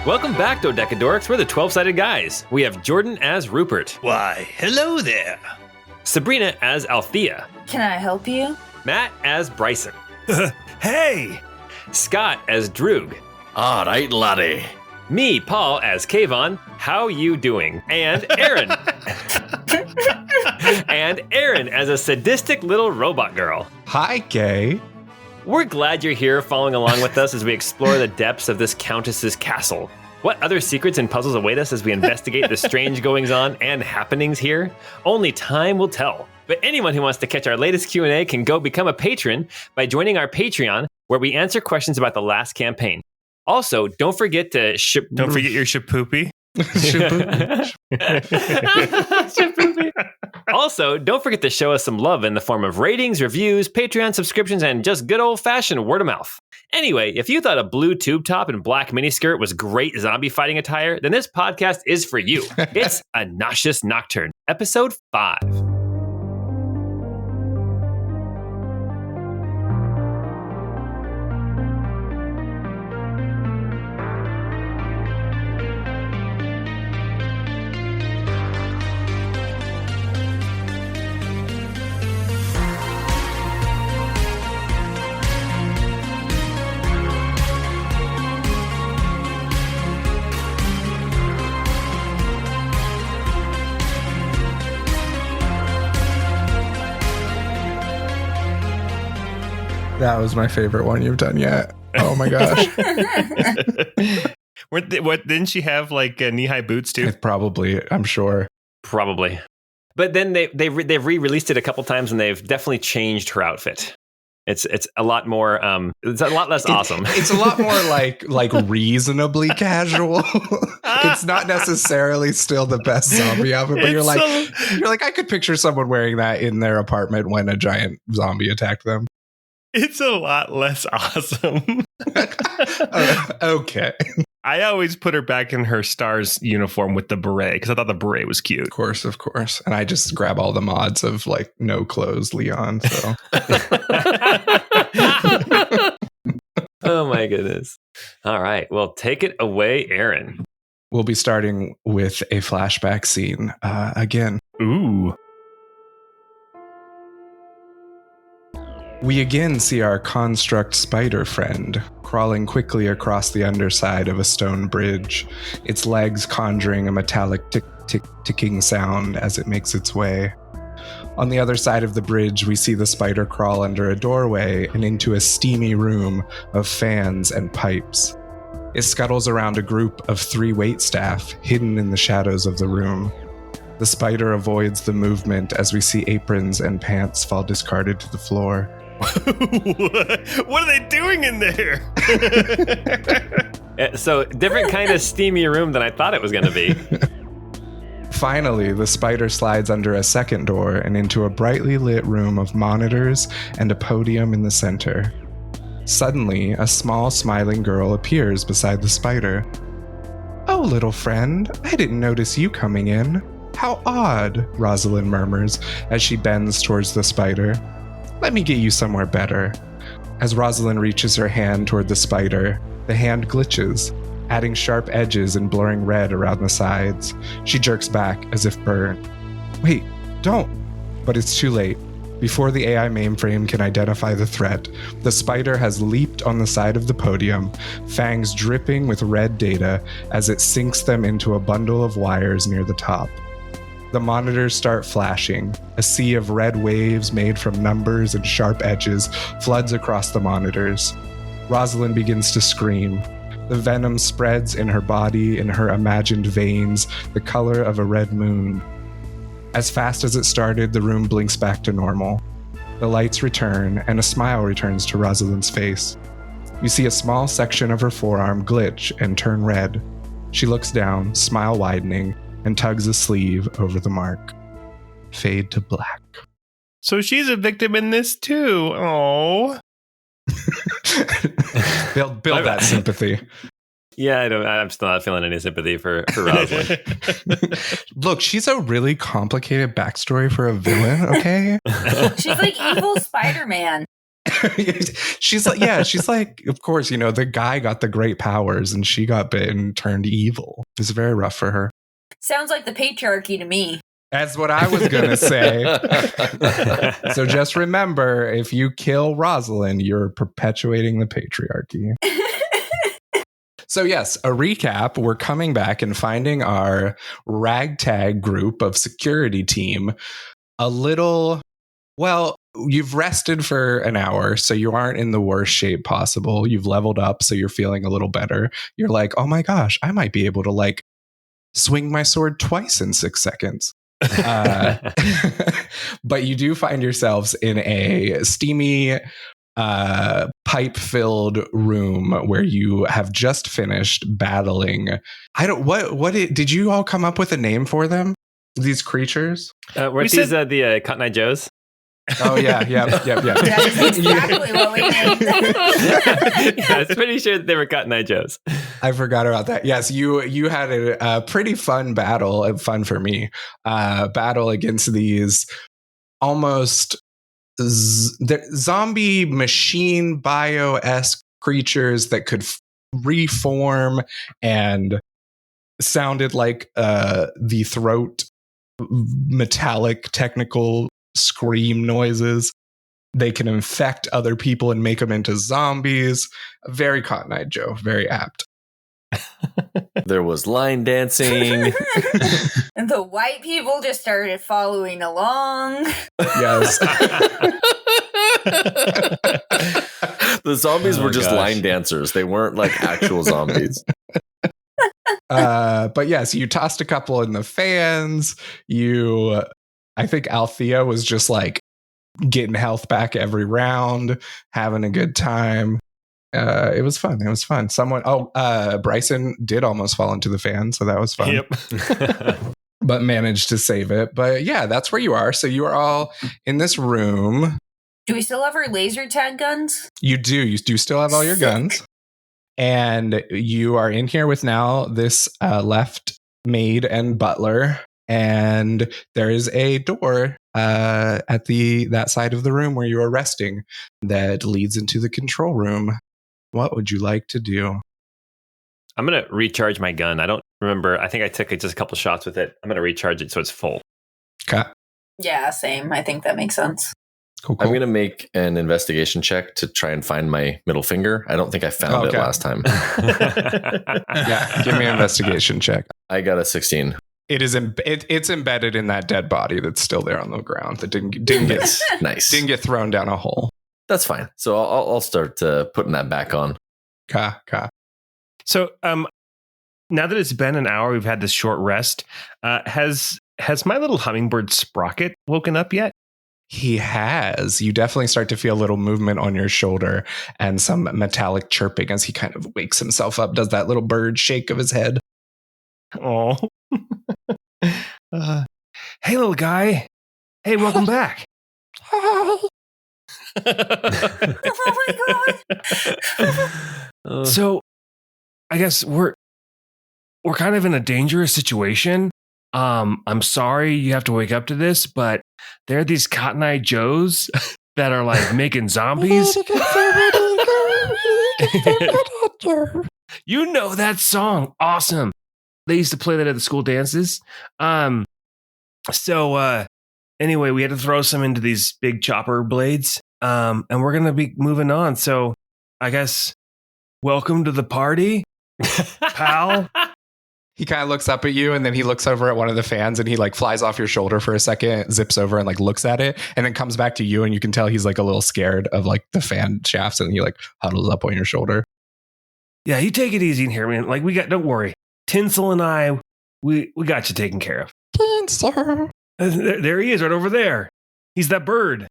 Welcome back, Dodecadorks. We're the 12-sided guys. We have Jordan as Rupert. Why, hello there. Sabrina as Althea. Can I help you? Matt as Bryson. Hey. Scott as Druhg. All right, laddie. Me, Paul, as Kayvon. How you doing? And Aaron. And Aaron as a sadistic little robot girl. Hi, Kay. We're glad you're here following along with us as we explore the depths of this countess's castle. What other secrets and puzzles await us as we investigate the strange goings-on and happenings here? Only time will tell. But anyone who wants to catch our latest Q&A can go become a patron by joining our Patreon, where we answer questions about the last campaign. Also, don't forget to Don't forget your shapoopy. Also, don't forget to show us some love in the form of ratings, reviews, Patreon subscriptions, and just good old-fashioned word of mouth. Anyway, if you thought a blue tube top and black miniskirt was great zombie fighting attire, then this podcast is for you. It's a Nauseous Nocturne, episode 5. That was my favorite one you've done yet. Oh my gosh. What didn't she have like knee-high boots too? Probably, I'm sure. Probably. But then they've re-released it a couple times and they've definitely changed her outfit. It's a lot more, it's a lot less awesome. It's a lot more like reasonably casual. It's not necessarily still the best zombie outfit, but you're like, I could picture someone wearing that in their apartment when a giant zombie attacked them. It's a lot less awesome. Okay. I always put her back in her Stars uniform with the beret because I thought the beret was cute. Of course. And I just grab all the mods of like no clothes Leon. So. Oh my goodness. All right. Well, take it away, Aaron. We'll be starting with a flashback scene again. Ooh. We again see our construct spider friend crawling quickly across the underside of a stone bridge, its legs conjuring a metallic tick-tick-ticking sound as it makes its way. On the other side of the bridge, we see the spider crawl under a doorway and into a steamy room of fans and pipes. It scuttles around a group of 3 waitstaff hidden in the shadows of the room. The spider avoids the movement as we see aprons and pants fall discarded to the floor. What are they doing in there? So different kind of steamy room than I thought it was going to be. Finally, the spider slides under a second door and into a brightly lit room of monitors and a podium in the center. Suddenly, a small smiling girl appears beside the spider. "Oh, little friend, I didn't notice you coming in. How odd," Rosalyn murmurs as she bends towards the spider. "Let me get you somewhere better." As Rosalyn reaches her hand toward the spider, the hand glitches, adding sharp edges and blurring red around the sides. She jerks back as if burned. "Wait, don't!" But it's too late. Before the AI mainframe can identify the threat, the spider has leaped on the side of the podium, fangs dripping with red data as it sinks them into a bundle of wires near the top. The monitors start flashing. A sea of red waves made from numbers and sharp edges floods across the monitors. Rosalyn begins to scream. The venom spreads in her body, in her imagined veins, the color of a red moon. As fast as it started, the room blinks back to normal. The lights return, and a smile returns to Rosalyn's face. You see a small section of her forearm glitch and turn red. She looks down, smile widening, and tugs a sleeve over the mark. Fade to black. So she's a victim in this too. Oh. Build that sympathy. Yeah, I'm still not feeling any sympathy for Rosalyn. Look, she's a really complicated backstory for a villain, okay? She's like evil Spider-Man. she's like, of course, the guy got the great powers and she got bit and turned evil. It was very rough for her. Sounds like the patriarchy to me. That's what I was going to say. So just remember, if you kill Rosalyn, you're perpetuating the patriarchy. So yes, a recap. We're coming back and finding our ragtag group of security team a little, well, you've rested for an hour, so you aren't in the worst shape possible. You've leveled up, so you're feeling a little better. You're like, oh my gosh, I might be able to like swing my sword twice in 6 seconds. But you do find yourselves in a steamy, pipe-filled room where you have just finished battling. Did you all come up with a name for them? These creatures? Weren't these the Cotton Eye Joes? Oh yeah. That's exactly what we named them. I was pretty sure they were Cotton Eye Joes. I forgot about that. Yes, you had a pretty fun battle, fun for me, battle against these almost zombie machine bio-esque creatures that could reform and sounded like the throat metallic technical scream noises. They can infect other people and make them into zombies. Very Cotton Eye Joe, very apt. There was line dancing. And the white people just started following along. Yes. The zombies were just line dancers. They weren't like actual zombies. But yes, you tossed a couple in the fans. I think Althea was just like getting health back every round, having a good time. It was fun. Bryson did almost fall into the fan, so that was fun. Yep. But managed to save it. But yeah, that's where you are. So you are all in this room. Do we still have our laser tag guns? You do. You do still have all your guns. And you are in here with now this left maid and butler. And there is a door at that side of the room where you are resting that leads into the control room. What would you like to do? I'm going to recharge my gun. I don't remember. I think I took just a couple shots with it. I'm going to recharge it so it's full. Okay. Yeah, same. I think that makes sense. Cool. I'm going to make an investigation check to try and find my middle finger. I don't think I found it last time. Yeah, give me an investigation check. I got a 16. It is it's embedded in that dead body that's still there on the ground that didn't get Nice. Didn't get thrown down a hole. That's fine. So I'll start putting that back on. Ka. So now that it's been an hour, we've had this short rest. Has my little hummingbird Sprocket woken up yet? He has. You definitely start to feel a little movement on your shoulder and some metallic chirping as he kind of wakes himself up, does that little bird shake of his head. Oh. Hey, little guy. Hey, welcome back. Oh my god. So, I guess we're kind of in a dangerous situation. I'm sorry you have to wake up to this, but there are these Cotton Eye Joes that are like making zombies. You know that song. Awesome. They used to play that at the school dances. So anyway, we had to throw some into these big chopper blades. And we're going to be moving on. So I guess welcome to the party, pal. He kind of looks up at you and then he looks over at one of the fans and he like flies off your shoulder for a second, zips over and like looks at it and then comes back to you and you can tell he's like a little scared of like the fan shafts and he like huddles up on your shoulder. Yeah, you take it easy in here, man. Like don't worry. Tinsel and I, we got you taken care of. Tinsel. There he is right over there. He's that bird.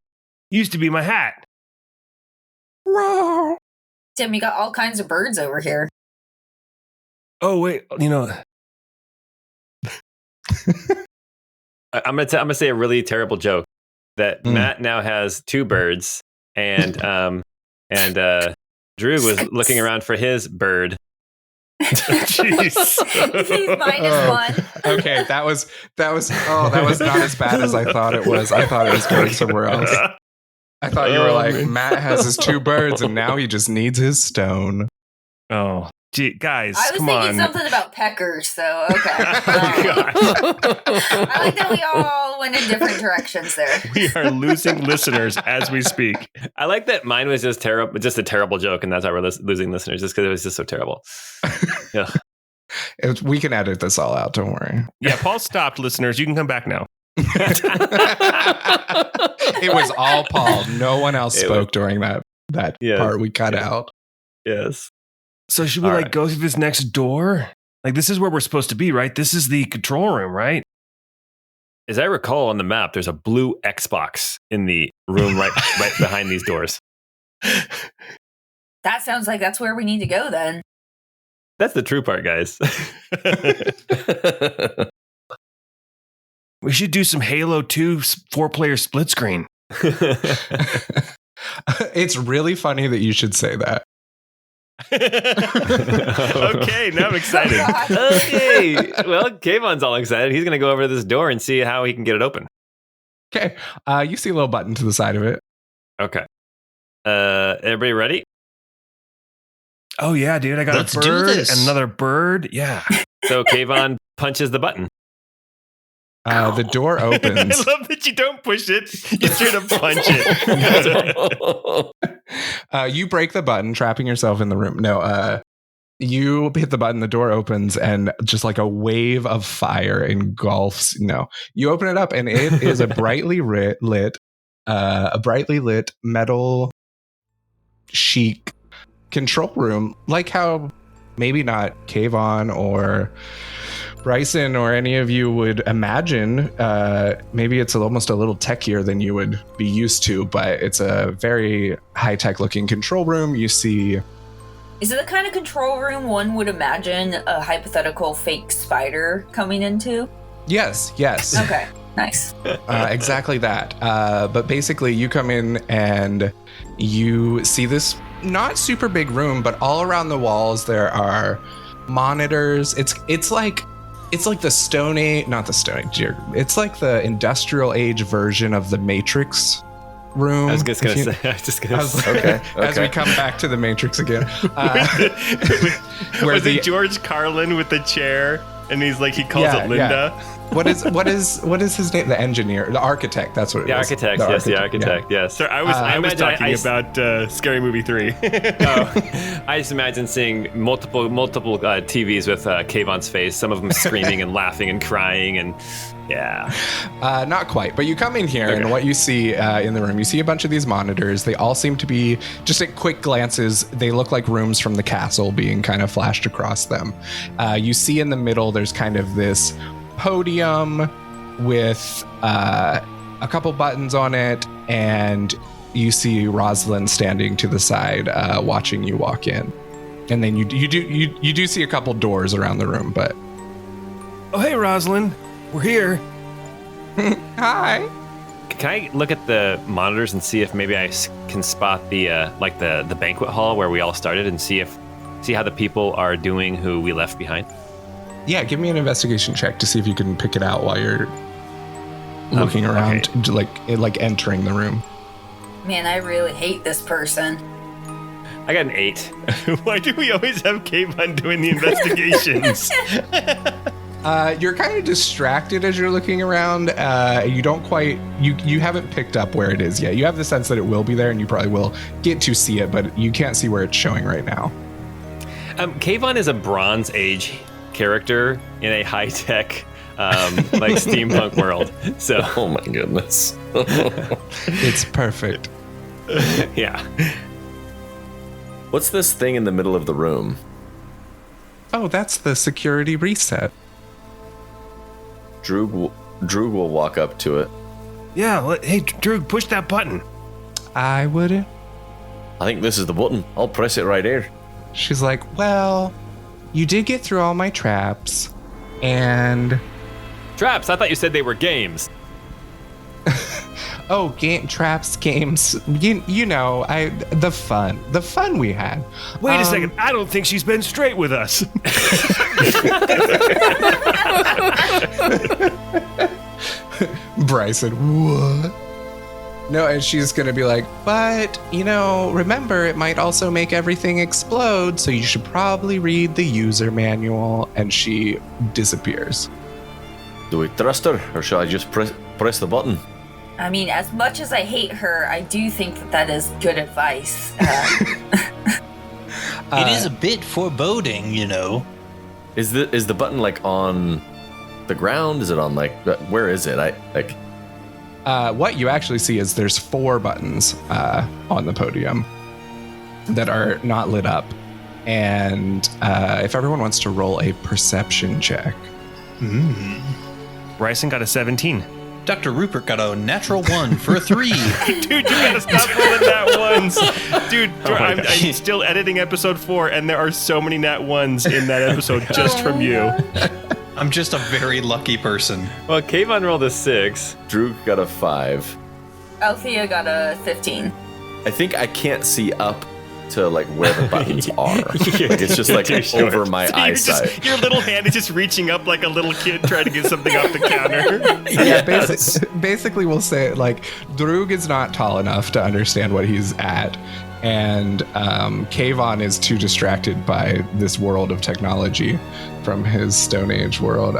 Used to be my hat. Wow. Tim, you got all kinds of birds over here. Oh, wait, I'm gonna say a really terrible joke that Matt now has 2 birds and Druhg was looking around for his bird. Jeez. He's -1. Okay, that was not as bad as I thought it was. I thought it was going somewhere else. I thought you were like, Matt has his 2 birds and now he just needs his stone. Oh, gee, guys, I was come thinking on. something about peckers, so okay. Oh, I like that we all went in different directions there. We are losing listeners as we speak. I like that mine was just terrible, just a terrible joke, and that's why we're losing listeners, just because it was just so terrible. Yeah. We can edit this all out, don't worry. Yeah, Paul stopped, listeners. You can come back now. It was all Paul. No one else spoke during that Yes. part we cut out. Yes. So should we All like right. go through this next door? Like this is where we're supposed to be, right? This is the control room, right? As I recall on the map, there's a blue Xbox in the room right behind these doors. That sounds like that's where we need to go then. That's the true part, guys. We should do some Halo 2 4-player split screen. It's really funny that you should say that. Okay, now I'm excited. Oh, God. Okay. Well, Kayvon's all excited. He's going to go over to this door and see how he can get it open. Okay. You see a little button to the side of it. Okay. Everybody ready? Oh yeah, dude, I got Let's a do bird this. and another bird. Yeah. So Kayvon punches the button. The door I opens. love that you don't push it. You straight up punch it. You break the button, trapping yourself in the room. No, you hit the button, the door opens, and just like a wave of fire engulfs. No, you open it up, and it is a brightly lit metal chic control room, like how maybe not Kayvon or Bryson or any of you would imagine. Maybe it's almost a little techier than you would be used to, but it's a very high-tech looking control room. You see... Is it the kind of control room one would imagine a hypothetical fake spider coming into? Yes. Okay, nice. Exactly that. But basically, you come in and you see this not super big room, but all around the walls there are monitors. It's like the Stone Age, not the Stone Age. It's like the industrial age version of the Matrix room. I was just going to say. Okay. As we come back to the Matrix again, Was it George Carlin with the chair? And he's like, he calls it Linda. Yeah. What is his name? The engineer, the architect. That's what it The is. architect, yes, the architect, yes. Sir, I was talking imagine about Scary Movie 3. I just imagine seeing multiple TVs with Kayvon's face, some of them screaming and laughing and crying, and yeah. Not quite, but you come in here, and what you see in the room, you see a bunch of these monitors. They all seem to be, just at quick glances, they look like rooms from the castle being kind of flashed across them. You see in the middle, there's kind of this podium with a couple buttons on it, and you see Rosalyn standing to the side, watching you walk in. And then you do see a couple doors around the room, but Oh, hey, Rosalyn. We're here. hi. Can I look at the monitors and see if maybe I can spot the the banquet hall where we all started and see how the people are doing who we left behind? Yeah, give me an investigation check to see if you can pick it out while you're looking around, like entering the room. Man, I really hate this person. I got an 8. Why do we always have Kayvon doing the investigations? You're kind of distracted as you're looking around. You don't quite, you haven't picked up where it is yet. You have the sense that it will be there, and you probably will get to see it, but you can't see where it's showing right now. Kayvon is a Bronze Age character in a high-tech, like steampunk world. So, Oh my goodness. It's perfect. yeah. What's this thing in the middle of the room? Oh, that's the security reset. Druhg will walk up to it. Yeah, hey, Druhg, push that button. I wouldn't. I think this is the button. I'll press it right here. She's like, well, you did get through all my traps, and... Traps, I thought you said they were games. Oh, traps, games, you know, the fun we had. Wait a second. I don't think she's been straight with us. Bryson, what? No, and she's going to be like, but, remember, it might also make everything explode, so you should probably read the user manual. And she disappears. Do we trust her, or shall I just press the button? I mean, as much as I hate her, I do think that is good advice. It is a bit foreboding, Is the button like on the ground? Is it on where is it? What you actually see is there's 4 buttons on the podium that are not lit up. And if everyone wants to roll a perception check. Bryson got a 17. Dr. Rupert got a natural 1 for a 3. Dude, you gotta stop rolling nat ones. Dude, I'm still editing episode 4, and there are so many nat ones in that episode just from you. I'm just a very lucky person. Well, Kayvon rolled a 6. Druhg got a 5. Althea got a 15. I think I can't see up to where the buttons are. It's just over my eyesight. Your little hand is just reaching up like a little kid trying to get something off the counter. Yeah, basically we'll say Druhg is not tall enough to understand what he's at. And Kayvon is too distracted by this world of technology from his Stone Age world.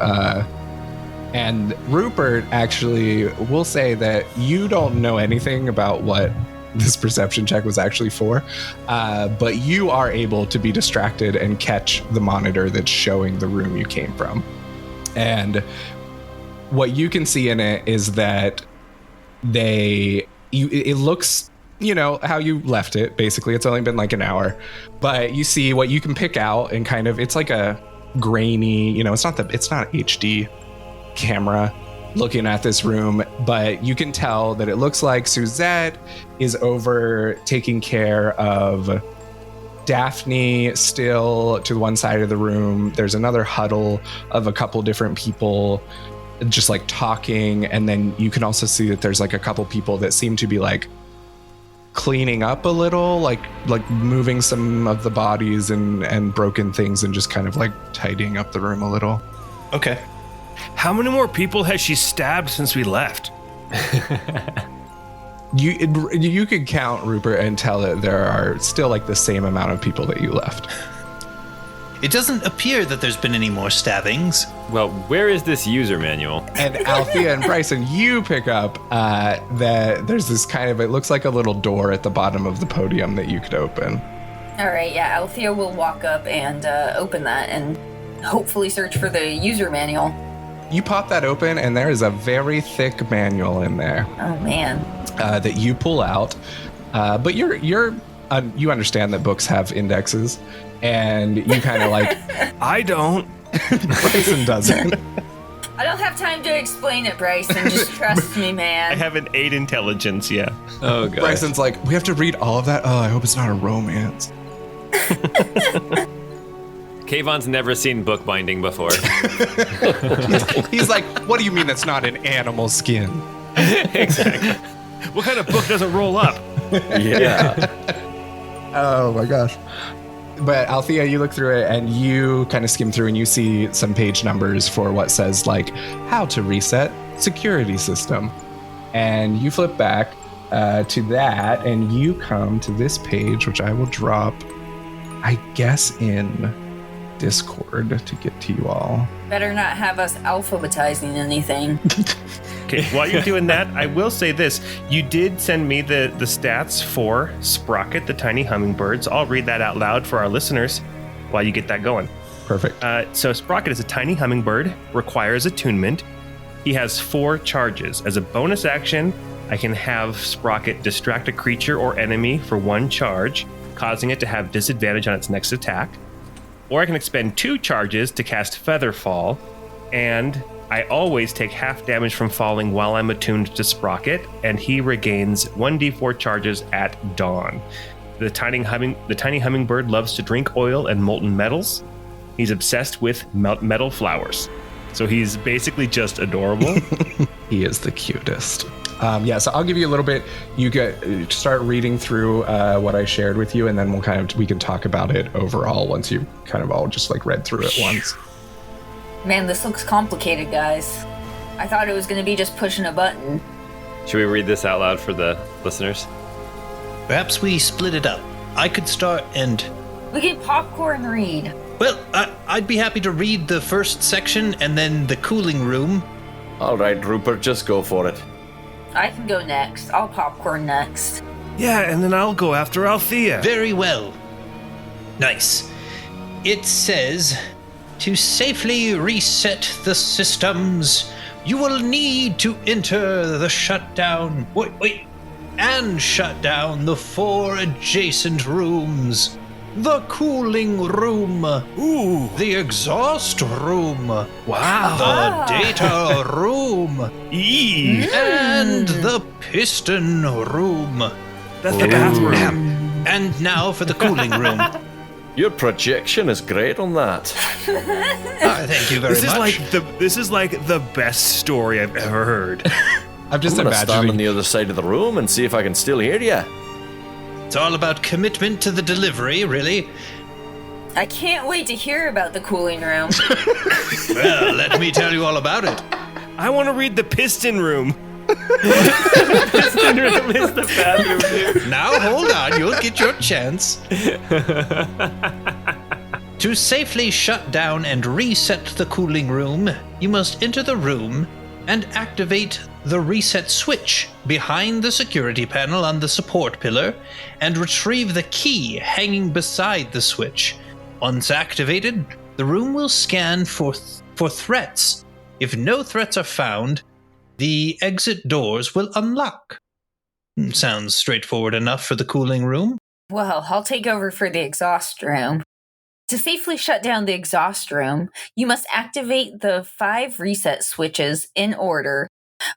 And Rupert, actually, will say that you don't know anything about what this perception check was actually for, but you are able to be distracted and catch the monitor that's showing the room you came from. And what you can see in it is that it looks, how you left it. Basically, it's only been an hour, but you see what you can pick out, and kind of it's like a grainy, it's not HD camera looking at this room, but you can tell that it looks like Suzette is over taking care of Daphne still to one side of the room. There's another huddle of a couple different people just talking, and then you can also see that there's a couple people that seem to be cleaning up a little, like moving some of the bodies and broken things and just kind of tidying up the room a little. Okay. How many more people has she stabbed since we left? You could count, Rupert, and tell that there are still the same amount of people that you left. It doesn't appear that there's been any more stabbings. Well, where is this user manual? And Althea and Bryson, you pick up that there's this it looks like a little door at the bottom of the podium that you could open. All right, yeah, Althea will walk up and open that and hopefully search for the user manual. You pop that open, and there is a very thick manual in there. Oh man! That you pull out, but you understand that books have indexes, and you kind of I don't. Bryson doesn't. I don't have time to explain it, Bryson. Just trust me, man. I have an 8 intelligence. Yeah. Oh god. Bryson's we have to read all of that. Oh, I hope it's not a romance. Kayvon's never seen bookbinding before. He's what do you mean that's not an animal skin? Exactly. What kind of book doesn't roll up? Yeah. Oh my gosh. But Althea, you look through it and you kind of skim through and you see some page numbers for what says how to reset security system. And you flip back to that and you come to this page, which I will drop, I guess, in Discord to get to you all. Better not have us alphabetizing anything. Okay, while you're doing that, I will say this. You did send me the stats for Sprocket, the tiny hummingbirds. I'll read that out loud for our listeners while you get that going. Perfect. So Sprocket is a tiny hummingbird, requires attunement. He has 4 charges. As a bonus action, I can have Sprocket distract a creature or enemy for 1 charge, causing it to have disadvantage on its next attack. Or I can expend 2 charges to cast Featherfall, and I always take half damage from falling while I'm attuned to Sprocket, and he regains 1d4 charges at dawn. The tiny hummingbird loves to drink oil and molten metals. He's obsessed with metal flowers. So he's basically just adorable. He is the cutest. So I'll give you a little bit. You start reading through what I shared with you, and then we can talk about it overall once you kind of all just read through it once. Man, this looks complicated, guys. I thought it was going to be just pushing a button. Should we read this out loud for the listeners? Perhaps we split it up. I could start and... We can popcorn read. Well, I'd be happy to read the first section and then the cooling room. All right, Rupert, just go for it. I can go next. I'll popcorn next. Yeah, and then I'll go after Althea. Very well. Nice. It says, to safely reset the systems, you will need to enter the shutdown. And shut down the 4 adjacent rooms. The cooling room. Ooh. The exhaust room. Wow. The data room. And the piston room. That's the bathroom. And now for the cooling room. Your projection is great on that. Thank you very much. This is like the best story I've ever heard. I'm just I'm gonna stand on imagining. the other side of the room and see if I can still hear you. It's all about commitment to the delivery, really. I can't wait to hear about the cooling room. Well, let me tell you all about it. I want to read the piston room. Piston room is the bathroom, dude. Now, hold on. You'll get your chance. To safely shut down and reset the cooling room, you must enter the room and activate the reset switch behind the security panel on the support pillar and retrieve the key hanging beside the switch. Once activated, the room will scan for threats. If no threats are found, the exit doors will unlock. Sounds straightforward enough for the cooling room. Well, I'll take over for the exhaust room. To safely shut down the exhaust room, you must activate the 5 reset switches in order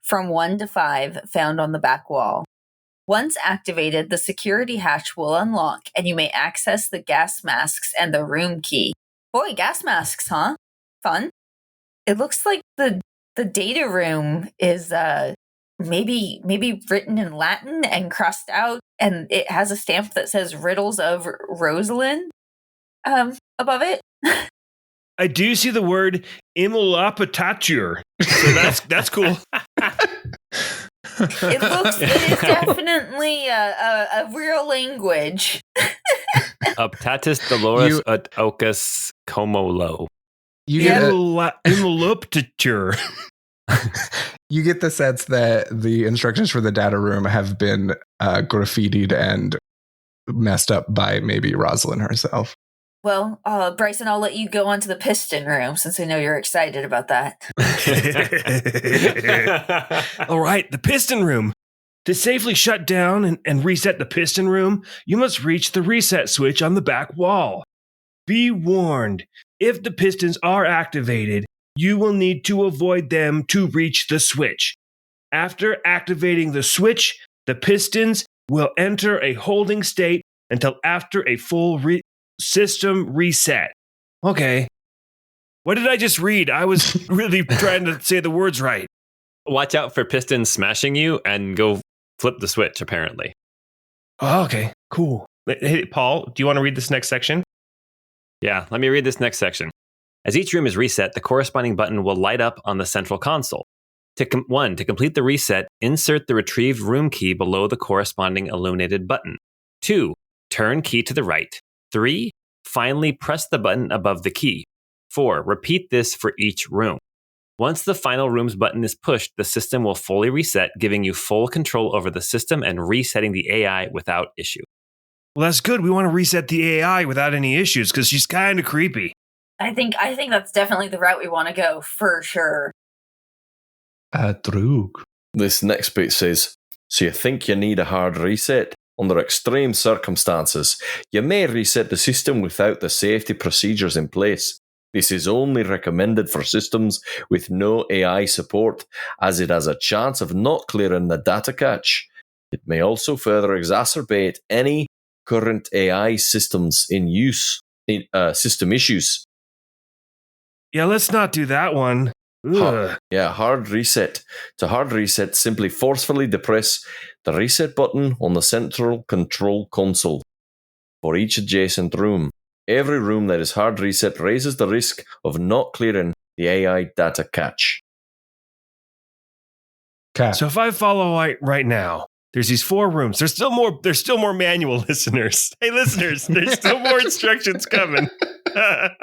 from 1 to 5 found on the back wall. Once activated, the security hatch will unlock and you may access the gas masks and the room key. Boy, gas masks, huh? Fun. It looks like the data room is maybe written in Latin and crossed out, and it has a stamp that says Riddles of Rosalyn above it. I do see the word immolapitature, so that's cool. It is definitely a real language. Optatus Dolores ut ocus comolo. You get Immolapitature. you get the sense that the instructions for the data room have been graffitied and messed up by maybe Rosalyn herself. Well, Bryson, I'll let you go on to the piston room since I know you're excited about that. All right, the piston room. To safely shut down and reset the piston room, you must reach the reset switch on the back wall. Be warned, if the pistons are activated, you will need to avoid them to reach the switch. After activating the switch, the pistons will enter a holding state until after a full system reset. Okay. What did I just read? I was really trying to say the words right. Watch out for pistons smashing you and go flip the switch, apparently. Oh, okay, cool. Hey, Paul, do you want to read this next section? Yeah, let me read this next section. As each room is reset, the corresponding button will light up on the central console. To complete the reset, insert the retrieved room key below the corresponding illuminated button. 2, turn key to the right. 3, finally press the button above the key. 4, repeat this for each room. Once the final room's button is pushed, the system will fully reset, giving you full control over the system and resetting the AI without issue. Well, that's good. We want to reset the AI without any issues because she's kind of creepy. I think that's definitely the route we want to go for sure. Druhg. This next bit says, so you think you need a hard reset? Under extreme circumstances, you may reset the system without the safety procedures in place. This is only recommended for systems with no AI support, as it has a chance of not clearing the data cache. It may also further exacerbate any current AI systems in use, system issues. Yeah, let's not do that one. Hard reset. To hard reset, simply forcefully depress the reset button on the central control console for each adjacent room. Every room that is hard reset raises the risk of not clearing the AI data cache. Okay. So if I follow right now, there's these 4 rooms. There's still more manual, listeners. Hey, listeners, there's still more instructions coming. But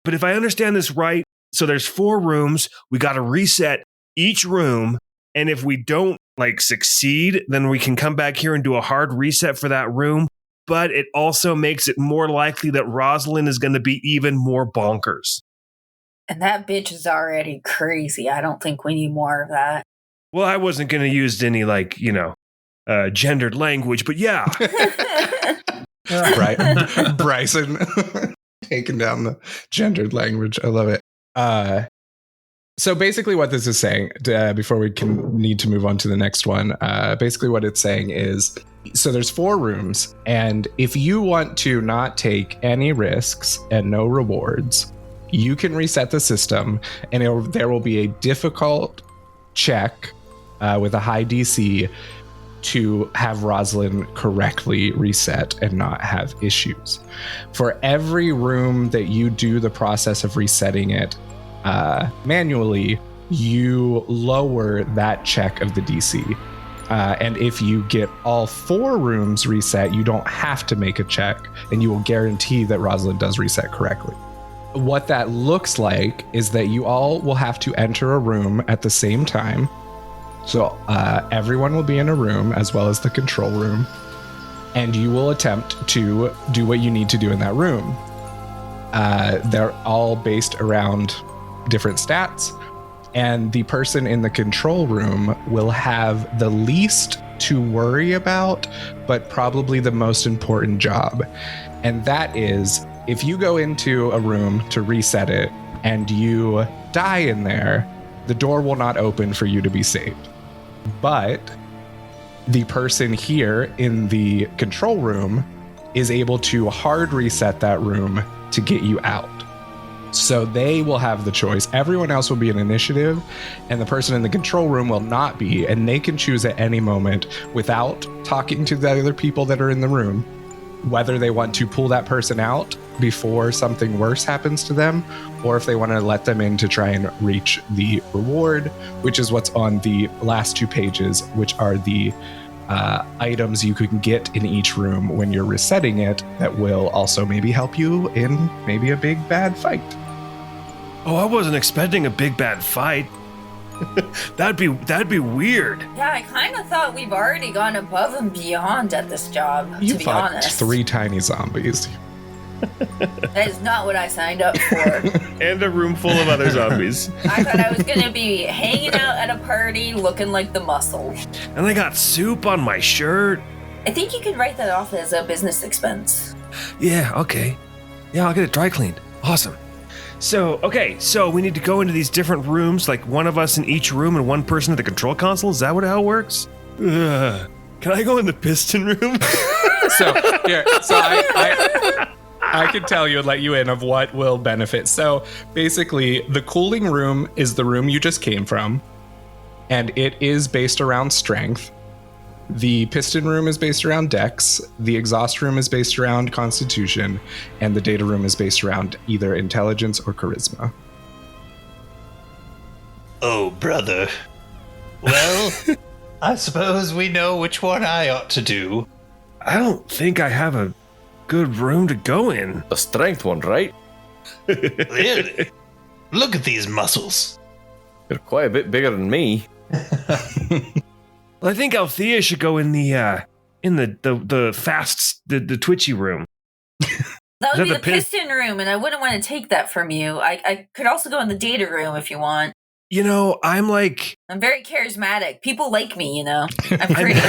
if I understand this right, so there's 4 rooms. We got to reset each room, and if we don't succeed, then we can come back here and do a hard reset for that room. But it also makes it more likely that Rosalyn is going to be even more bonkers. And that bitch is already crazy. I don't think we need more of that. Well, I wasn't going to use any gendered language, but yeah. Right. Bryson taking down the gendered language. I love it. So basically what this is saying, before we need to move on to the next one, basically what it's saying is, so there's 4 rooms, and if you want to not take any risks and no rewards, you can reset the system, and there will be a difficult check with a high DC to have Rosalyn correctly reset and not have issues. For every room that you do the process of resetting it manually, you lower that check of the DC. And if you get all 4 rooms reset, you don't have to make a check, and you will guarantee that Rosalyn does reset correctly. What that looks like is that you all will have to enter a room at the same time. So everyone will be in a room, as well as the control room, and you will attempt to do what you need to do in that room. They're all based around different stats, and the person in the control room will have the least to worry about, but probably the most important job. And that is, if you go into a room to reset it and you die in there, the door will not open for you to be saved. But the person here in the control room is able to hard reset that room to get you out. So they will have the choice. Everyone else will be an initiative, and the person in the control room will not be, and they can choose at any moment, without talking to the other people that are in the room, whether they want to pull that person out before something worse happens to them, or if they want to let them in to try and reach the reward, which is what's on the last 2 pages, which are the items you can get in each room when you're resetting it that will also maybe help you in maybe a big bad fight. Oh, I wasn't expecting a big bad fight. That'd be weird. Yeah, I kind of thought we've already gone above and beyond at this job, You to be fought honest. 3 tiny zombies. That is not what I signed up for. And a room full of other zombies. I thought I was going to be hanging out at a party looking like the muscle. And I got soup on my shirt. I think you could write that off as a business expense. Yeah, okay. Yeah, I'll get it dry cleaned. Awesome. So we need to go into these different rooms, like one of us in each room and one person at the control console? Is that how it works? Ugh. Can I go in the piston room? So I can tell you and let you in of what will benefit. So basically, the cooling room is the room you just came from, and it is based around strength. The piston room is based around dex, the exhaust room is based around constitution, and the data room is based around either intelligence or charisma. Oh, brother. Well, I suppose we know which one I ought to do. I don't think I have a good room to go in. The strength one, right? Really? Look at these muscles. You're quite a bit bigger than me. Well, I think Althea should go in the twitchy room. That would Is be that the piston room, and I wouldn't want to take that from you. I could also go in the data room if you want. You know, I'm very charismatic. People like me, I'm pretty.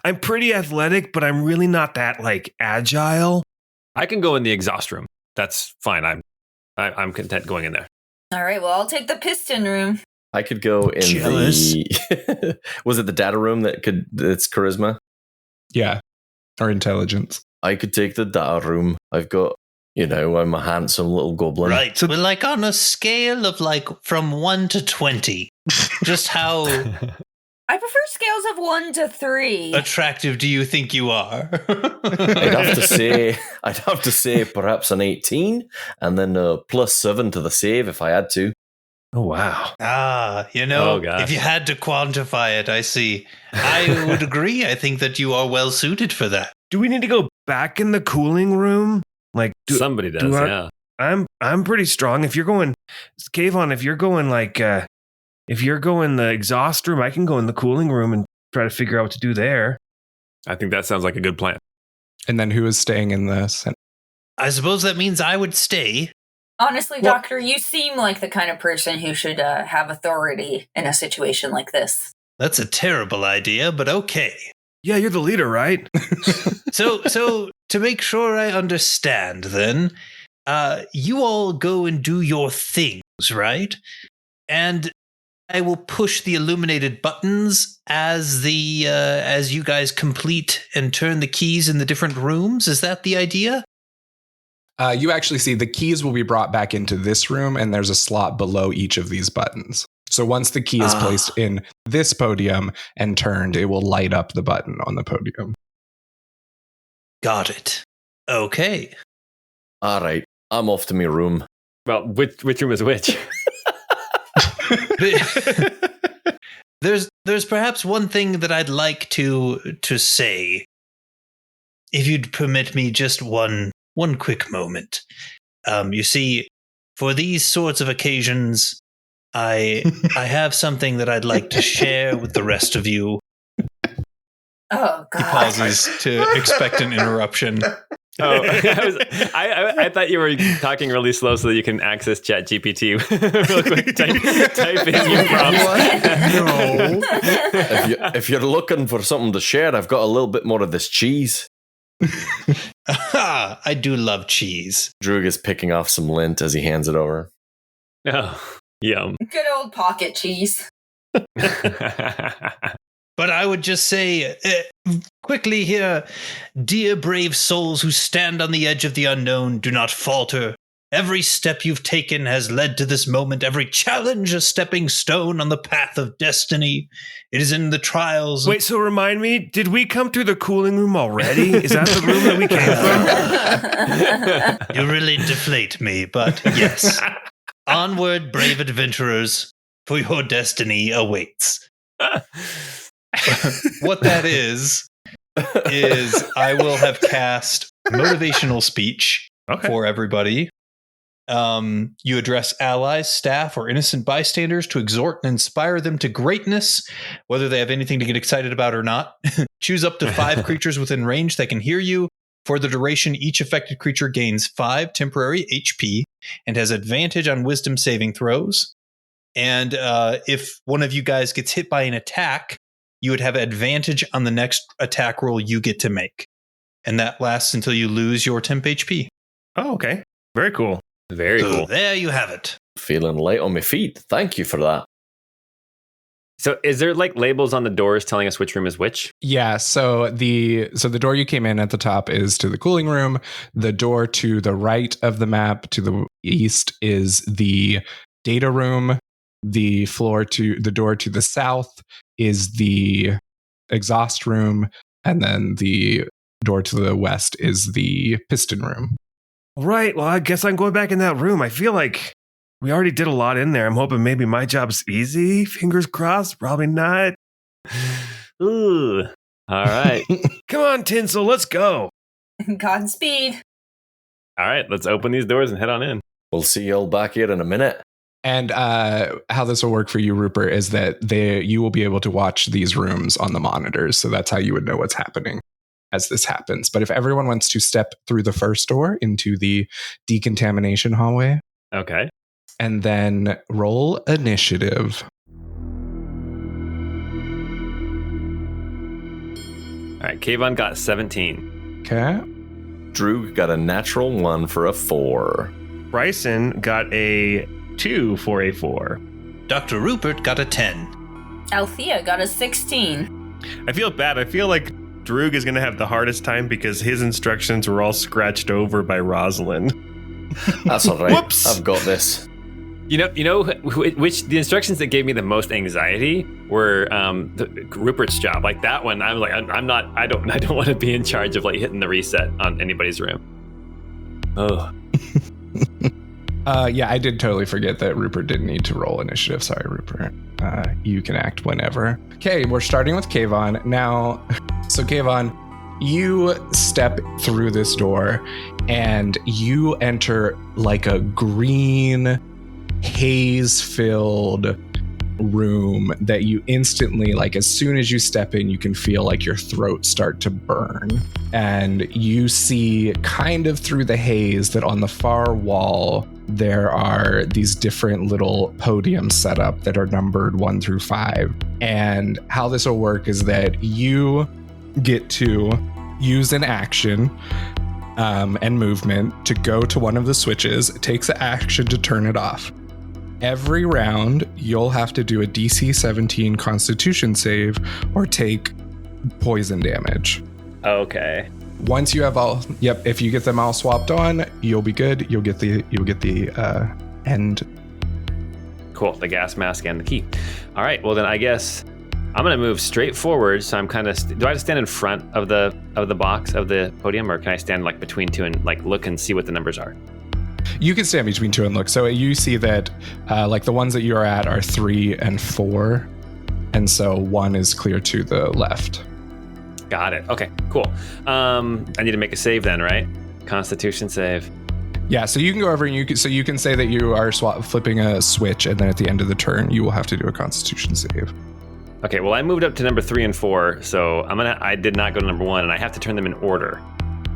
I'm pretty athletic, but I'm really not that agile. I can go in the exhaust room. That's fine. I'm content going in there. All right, well, I'll take the piston room. I could go in Jealous. the... Was it the data room that's charisma? Yeah, or intelligence. I could take the data room. I've got, I'm a handsome little goblin. Right. So, well, on a scale of from 1 to 20, just how I prefer scales of 1 to 3. attractive do you think you are? I'd have to say perhaps an 18, and then a +7 to the save if I had to. Oh, wow. Oh, gosh. if you had to quantify it, I see. I would agree. I think that you are well suited for that. Do we need to go back in the cooling room? Like, Somebody does, yeah. I'm pretty strong. If you're going, Kayvon, if you're going if you're going the exhaust room, I can go in the cooling room and try to figure out what to do there. I think that sounds like a good plan. And then who is staying in the center? I suppose that means I would stay. Honestly, Doctor, you seem like the kind of person who should have authority in a situation like this. That's a terrible idea, but okay. Yeah, you're the leader, right? So to make sure I understand, then, you all go and do your things, right? And I will push the illuminated buttons as you guys complete and turn the keys in the different rooms. Is that the idea? You actually see the keys will be brought back into this room, and there's a slot below each of these buttons. So once the key is placed in this podium and turned, it will light up the button on the podium. Got it. Okay. All right, I'm off to my room. Well, which room is which? There's perhaps one thing that I'd like to say, if you'd permit me just one quick moment. You see, for these sorts of occasions, I have something that I'd like to share with the rest of you. Oh, God. He pauses to expect an interruption. Oh, I thought you were talking really slow so that you can access ChatGPT real quick. Type in your prompts. No. If you're looking for something to share, I've got a little bit more of this cheese. I do love cheese. Druhg is picking off some lint as he hands it over. Oh, yum. Good old pocket cheese. But I would just say, quickly here, dear brave souls who stand on the edge of the unknown, do not falter. Every step you've taken has led to this moment. Every challenge a stepping stone on the path of destiny. It is in the trials. Wait, so remind me, did we come through the cooling room already? Is that the room that we came from? You really deflate me, but yes. Onward, brave adventurers, for your destiny awaits. What that is I will have cast motivational speech for everybody. You address allies, staff, or innocent bystanders to exhort and inspire them to greatness, whether they have anything to get excited about or not. Choose up to 5 creatures within range that can hear you. For the duration, each affected creature gains 5 temporary HP and has advantage on wisdom saving throws. And if one of you guys gets hit by an attack, you would have advantage on the next attack roll you get to make. And that lasts until you lose your temp HP. Oh, okay. Very cool. Very cool. There you have it. Feeling light on my feet. Thank you for that. So is there like labels on the doors telling us which room is which? Yeah, so the door you came in at the top is to the cooling room. The door to the right of the map to the east is the data room. The door to the south is the exhaust room, and then the door to the west is the piston room. Right. Well, I guess I'm going back in that room. I feel like we already did a lot in there. I'm hoping maybe my job's easy. Fingers crossed. Probably not. Ooh. All right. Come on, Tinsel. Let's go. Godspeed. All right. Let's open these doors and head on in. We'll see you all back here in a minute. And how this will work for you, Rupert, is that you will be able to watch these rooms on the monitors. So that's how you would know what's happening as this happens. But if everyone wants to step through the first door into the decontamination hallway. Okay. And then roll initiative. All right. Kayvon got 17. Okay. Druhg got a natural 1 for a 4. Bryson got a 2 for a 4. Dr. Rupert got a 10. Althea got a 16. I feel bad. I feel like Druhg is going to have the hardest time because his instructions were all scratched over by Rosalyn. That's all right. Whoops. I've got this. You know, which the instructions that gave me the most anxiety were Rupert's job. Like that one, I'm like, I don't want to be in charge of like hitting the reset on anybody's room. Oh. Yeah, I did totally forget that Rupert didn't need to roll initiative. Sorry, Rupert. You can act whenever. Okay, we're starting with Kayvon. Now, so Kayvon, you step through this door and you enter like a green, haze-filled room that you instantly, like as soon as you step in, you can feel like your throat start to burn. And you see kind of through the haze that on the far wall, there are these different little podiums set up that are numbered 1 through 5. And how this will work is that you get to use an action and movement to go to one of the switches. It takes an action to turn it off. Every round, you'll have to do a DC 17 Constitution save or take poison damage. Okay. Once you have all, if you get them all swapped on, you'll be good. You'll get the end. Cool. The gas mask and the key. All right. Well, then I guess I'm gonna move straight forward. So I'm kind of. Do I have to stand in front of the box of the podium, or can I stand like between two and like look and see what the numbers are? You can stand between 2 and look. So you see that like the ones that you're at are 3 and 4. And so 1 is clear to the left. Got it. Okay, cool. I need to make a save then, right? Constitution save. Yeah, so you can go over and you can say that you are flipping a switch, and then at the end of the turn, you will have to do a Constitution save. Okay, well I moved up to number 3 and 4, so I did not go to number 1, and I have to turn them in order.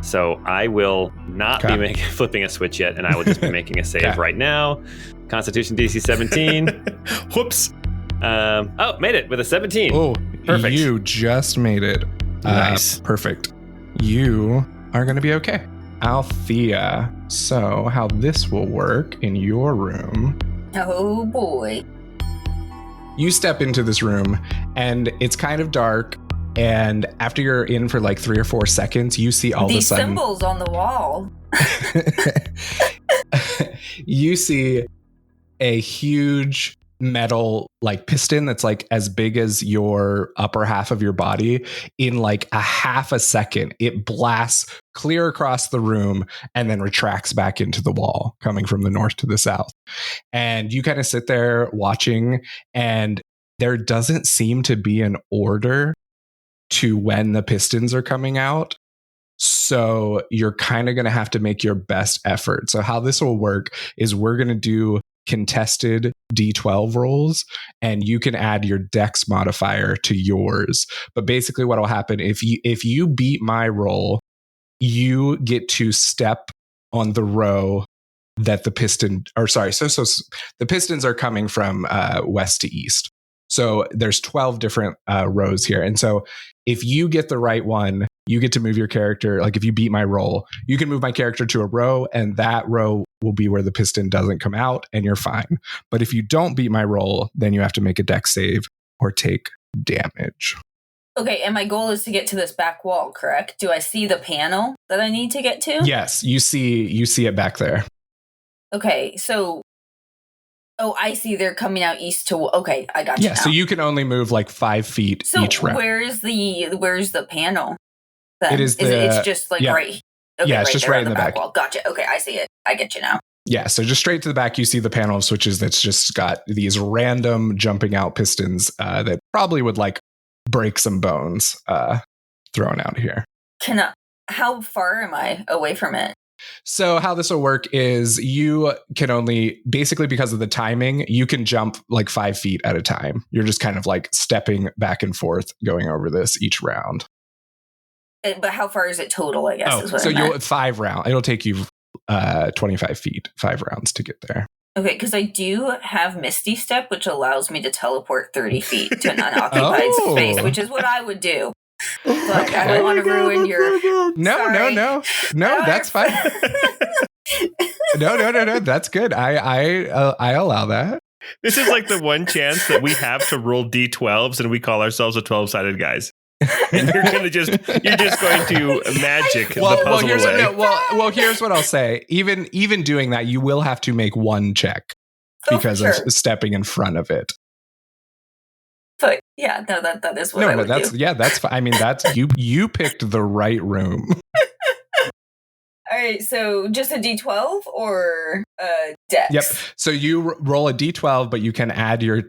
So I will not be flipping a switch yet, and I will just be making a save right now. Constitution DC 17. Whoops. Made it with a 17. Oh, perfect. You just made it. Nice. Perfect. You are going to be okay. Althea. So how this will work in your room. Oh boy. You step into this room and it's kind of dark. And after you're in for like 3 or 4 seconds, you see all of a sudden these symbols on the wall. You see a huge metal like piston that's like as big as your upper half of your body. In like a half a second, it blasts clear across the room and then retracts back into the wall, coming from the north to the south. And you kind of sit there watching, and there doesn't seem to be an order to when the pistons are coming out. So you're kind of going to have to make your best effort. So how this will work is we're going to do contested D12 rolls, and you can add your dex modifier to yours. But basically what will happen, if you beat my roll, you get to step on the row that the the pistons are coming from west to east. So there's 12 different rows here. And so if you get the right one, you get to move your character. Like if you beat my roll, you can move my character to a row, and that row will be where the piston doesn't come out, and you're fine. But if you don't beat my roll, then you have to make a dex save or take damage. Okay, and my goal is to get to this back wall, correct? Do I see the panel that I need to get to? Yes, you see it back there. Okay, so I see they're coming out east to. Okay, I got you. Yeah, so you can only move like 5 feet each round. Where's the panel? Then? It is it's just like right. Okay, yeah, it's just right in the back wall. Gotcha. Okay, I see it. I get you now. Yeah, so just straight to the back, you see the panel of switches that's just got these random jumping out pistons that probably would like break some bones thrown out here. How far am I away from it? So how this will work is you can only, basically because of the timing, you can jump like 5 feet at a time. You're just kind of like stepping back and forth, going over this each round. But how far is it total, I guess? Is what so you'll 5 rounds. It'll take you 25 feet, 5 rounds to get there. Okay, because I do have Misty Step, which allows me to teleport 30 feet to an unoccupied space, which is what I would do. But I don't want to ruin your... No, that's fine. No, that's good. I allow that. This is like the one chance that we have to roll D12s, and we call ourselves a 12-sided guys. And you're just going to magic the puzzle away. Here's what I'll say. Even doing that, you will have to make one check because of stepping in front of it. But yeah, no, that is what I would do. Yeah, that's fine. I mean, that's you picked the right room. All right, so just a D12 or Dex? Yep. So you roll a d12, but you can add your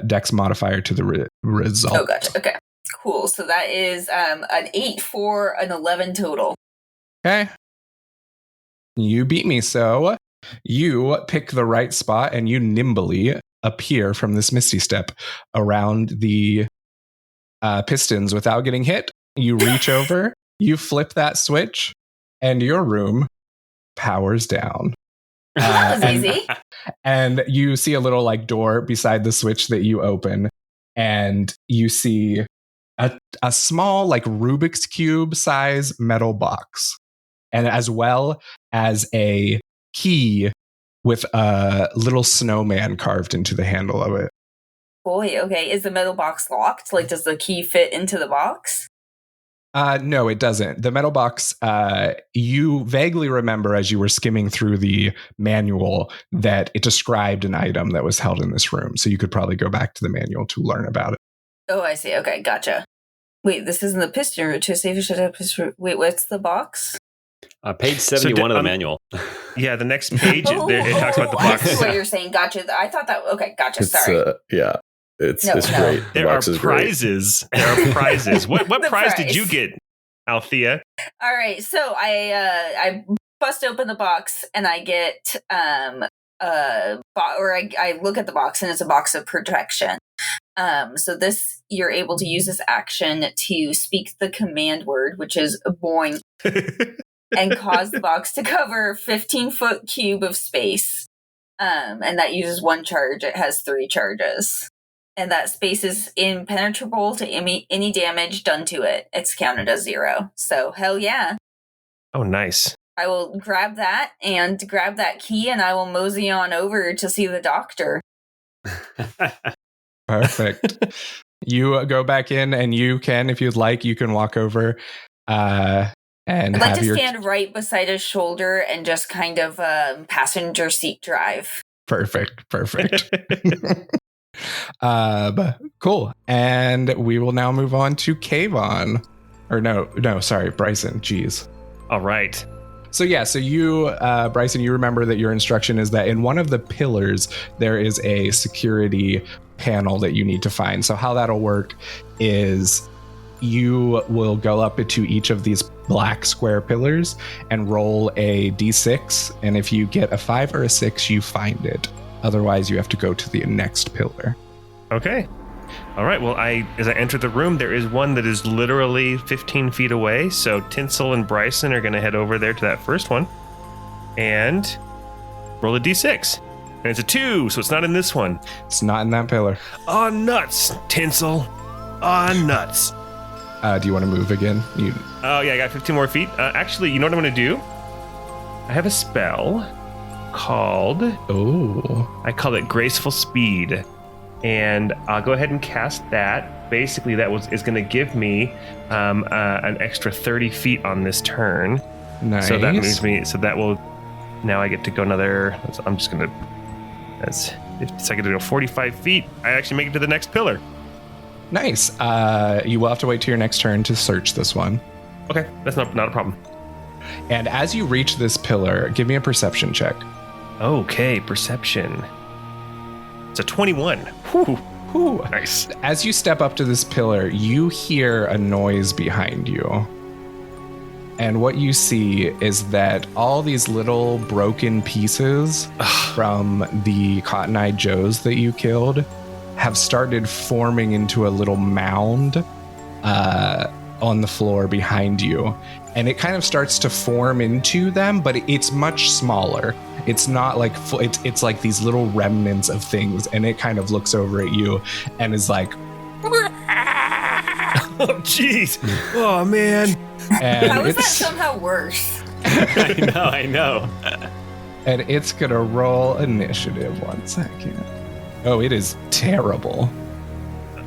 dex modifier to the result. Oh, gotcha. Okay, cool. So that is an 8 for an 11 total. Okay. You beat me. So you pick the right spot and you nimbly appear from this misty step around the pistons without getting hit. You reach over, you flip that switch, and your room powers down. That was easy. And you see a little like door beside the switch that you open, and you see a small like Rubik's Cube size metal box, and as well as a key with a little snowman carved into the handle of it. Boy, okay. Is the metal box locked? Like, does the key fit into the box? No, it doesn't. The metal box, you vaguely remember as you were skimming through the manual that it described an item that was held in this room. So you could probably go back to the manual to learn about it. Oh, I see. Okay, gotcha. Wait, this isn't the piston route. To save should have piston. Wait, what's the box? Page 71 of the manual. Yeah, the next page, it talks about the I box. see what you're saying. Gotcha. I thought that. Okay, gotcha. Sorry. Yeah. It's No. great. The There are box is great. prizes. There are prizes. What The prize prize. did you get, Althea? All right, so I bust open the box and I get I look at the box and it's a box of protection. So this you're able to use this action to speak the command word, which is boing, and cause the box to cover 15-foot cube of space. And that uses 1 charge. It has 3 charges. And that space is impenetrable to any damage done to it. It's counted as 0. So, hell yeah. Oh, nice. I will grab that and grab that key, and I will mosey on over to see the doctor. Perfect. You go back in and you can, if you'd like, you can walk over and I'd like have to your... stand right beside his shoulder and just kind of passenger seat drive. Perfect. Cool. And we will now move on to Kayvon. Or no, sorry, Bryson. Jeez. All right. So you, Bryson, you remember that your instruction is that in one of the pillars, there is a security panel that you need to find. So how that'll work is you will go up to each of these black square pillars and roll a d6. And if you get a 5 or a 6, you find it. Otherwise, you have to go to the next pillar. Okay. All right. Well, as I enter the room, there is one that is literally 15 feet away. So Tinsel and Bryson are going to head over there to that first one and roll a d6. And it's a 2, so it's not in this one. It's not in that pillar. Oh, nuts, Tinsel. Oh, nuts. Do you want to move again? Oh, yeah, I got 15 more feet. Actually, you know what I'm going to do? I have a spell called... I call it Graceful Speed. And I'll go ahead and cast that. Basically, is going to give me an extra 30 feet on this turn. Nice. So that moves me. So that will... Now I get to go another... I'm just going to... That's... So I get to go 45 feet. I actually make it to the next pillar. Nice. You will have to wait till your next turn to search this one. Okay, that's not a problem. And as you reach this pillar, give me a perception check. Okay, perception. It's a 21. Whew. Nice. As you step up to this pillar, you hear a noise behind you. And what you see is that all these little broken pieces from the Cotton-Eyed Joes that you killed have started forming into a little mound on the floor behind you. And it kind of starts to form into them, but it's much smaller. It's not like it's like these little remnants of things, and it kind of looks over at you and is like, oh, jeez. Oh, man. And How is that somehow worse? I know. And it's going to roll initiative. 1 second. Oh, it is terrible.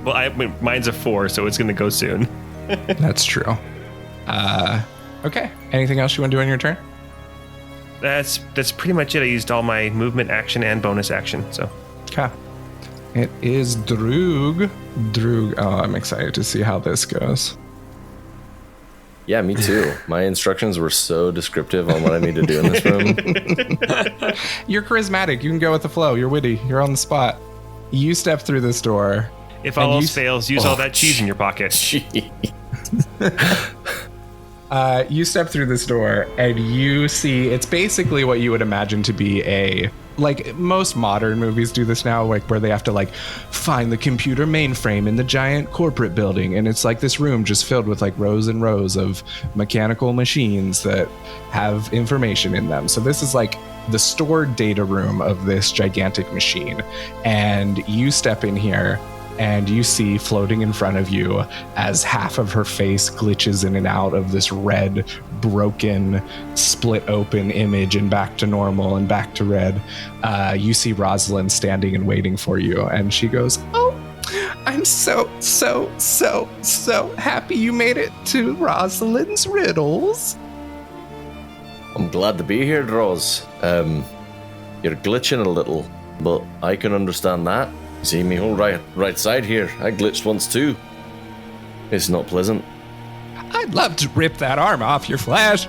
Well, mine's a 4, so it's going to go soon. That's true. Okay. Anything else you want to do on your turn? That's pretty much it. I used all my movement action and bonus action, so. Okay. It is Druhg. Oh, I'm excited to see how this goes. Yeah, me too. My instructions were so descriptive on what I need to do in this room. You're charismatic. You can go with the flow. You're witty. You're on the spot. You step through this door. If all else fails, use all that cheese in your pocket. You step through this door and you see it's basically what you would imagine to be like most modern movies do this now, like where they have to like find the computer mainframe in the giant corporate building, and it's like this room just filled with like rows and rows of mechanical machines that have information in them. So this is like the stored data room of this gigantic machine, and you step in here and you see floating in front of you, as half of her face glitches in and out of this red, broken, split open image and back to normal and back to red. You see Rosalyn standing and waiting for you, and she goes, "Oh, I'm so happy you made it to Rosalyn's riddles." I'm glad to be here, Dros. You're glitching a little, but I can understand that. See me whole right side here. I glitched once too. It's not pleasant. I'd love to rip that arm off your flesh.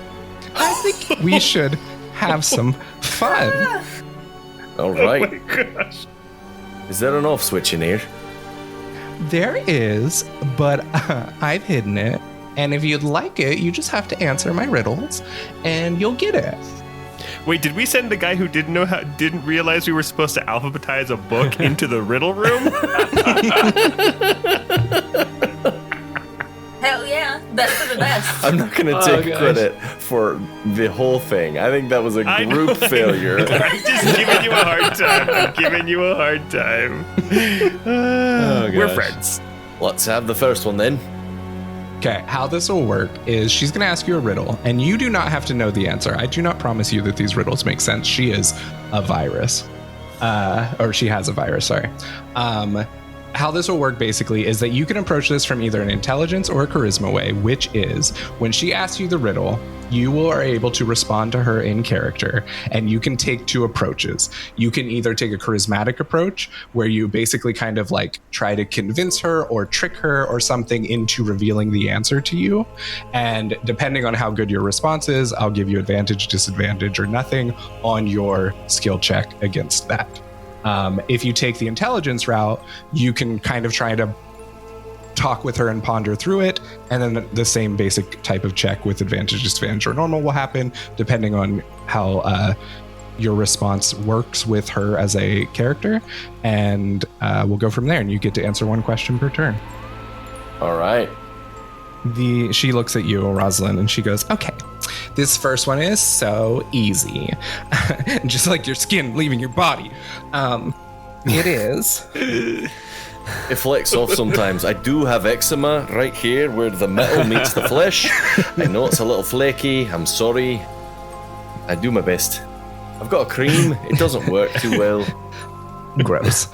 I think we should have some fun. All right. Oh my gosh. Is there an off switch in here? There is, but I've hidden it. And if you'd like it, you just have to answer my riddles, and you'll get it. Wait, did we send the guy who didn't realize we were supposed to alphabetize a book into the riddle room? Hell yeah, that's for the best. I'm not going to take credit for the whole thing. I think that was a group failure. I'm just giving you a hard time. We're friends. Let's have the first one then. Okay, how this will work is she's going to ask you a riddle, and you do not have to know the answer. I do not promise you that these riddles make sense. She is a virus. Or she has a virus, sorry. How this will work basically is that you can approach this from either an intelligence or a charisma way, which is when she asks you the riddle, you are able to respond to her in character, and you can take two approaches. You can either take a charismatic approach where you basically kind of like try to convince her or trick her or something into revealing the answer to you. And depending on how good your response is, I'll give you advantage, disadvantage, or nothing on your skill check against that. If you take the intelligence route, you can kind of try to talk with her and ponder through it, and then the same basic type of check with advantage, disadvantage, or normal will happen depending on how your response works with her as a character, and we'll go from there, and you get to answer one question per turn. All right. She looks at you, Rosalyn, and she goes, "Okay, this first one is so easy." Just like your skin leaving your body. It is. It flicks off sometimes. I do have eczema right here where the metal meets the flesh. I know it's a little flaky. I'm sorry. I do my best. I've got a cream. It doesn't work too well. Gross.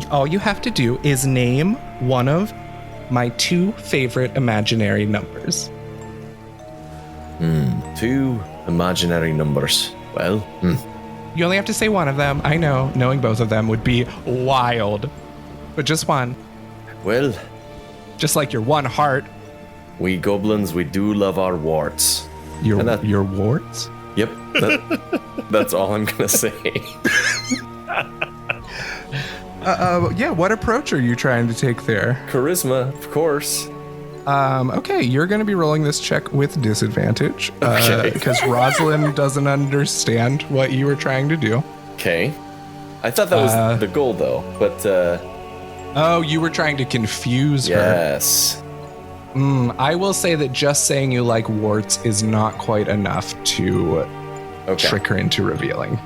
All you have to do is name one of my two favorite imaginary numbers. Two imaginary numbers. Well, You only have to say one of them. I know, knowing both of them would be wild. But just one. Well, Just like your one heart. we goblins, we do love our warts. Your warts? Yep, that's all I'm gonna say. Yeah, what approach are you trying to take there? Charisma, of course. Okay, you're going to be rolling this check with disadvantage because Rosalyn doesn't understand what you were trying to do. Okay. I thought that was the goal, though, but... Oh, you were trying to confuse her. Yes. I will say that just saying you like warts is not quite enough to trick her into revealing.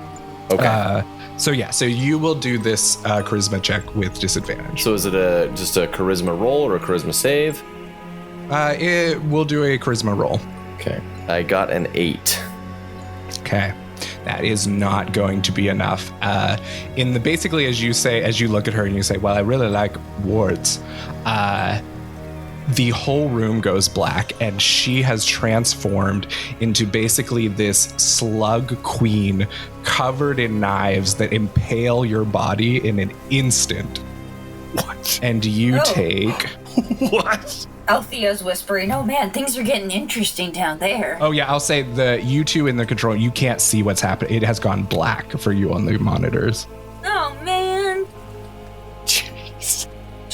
Okay. So you will do this charisma check with disadvantage. So is it just a charisma roll or a charisma save? It will do a charisma roll. Okay. I got an 8. Okay. That is not going to be enough. Basically, as you look at her and you say, "Well, I really like warts," the whole room goes black, and she has transformed into basically this slug queen covered in knives that impale your body in an instant. What? And you take What? Althea's whispering, oh man, things are getting interesting down there. Oh yeah, I'll say you two in the control, you can't see what's happening. It has gone black for you on the monitors. Oh man. Jeez.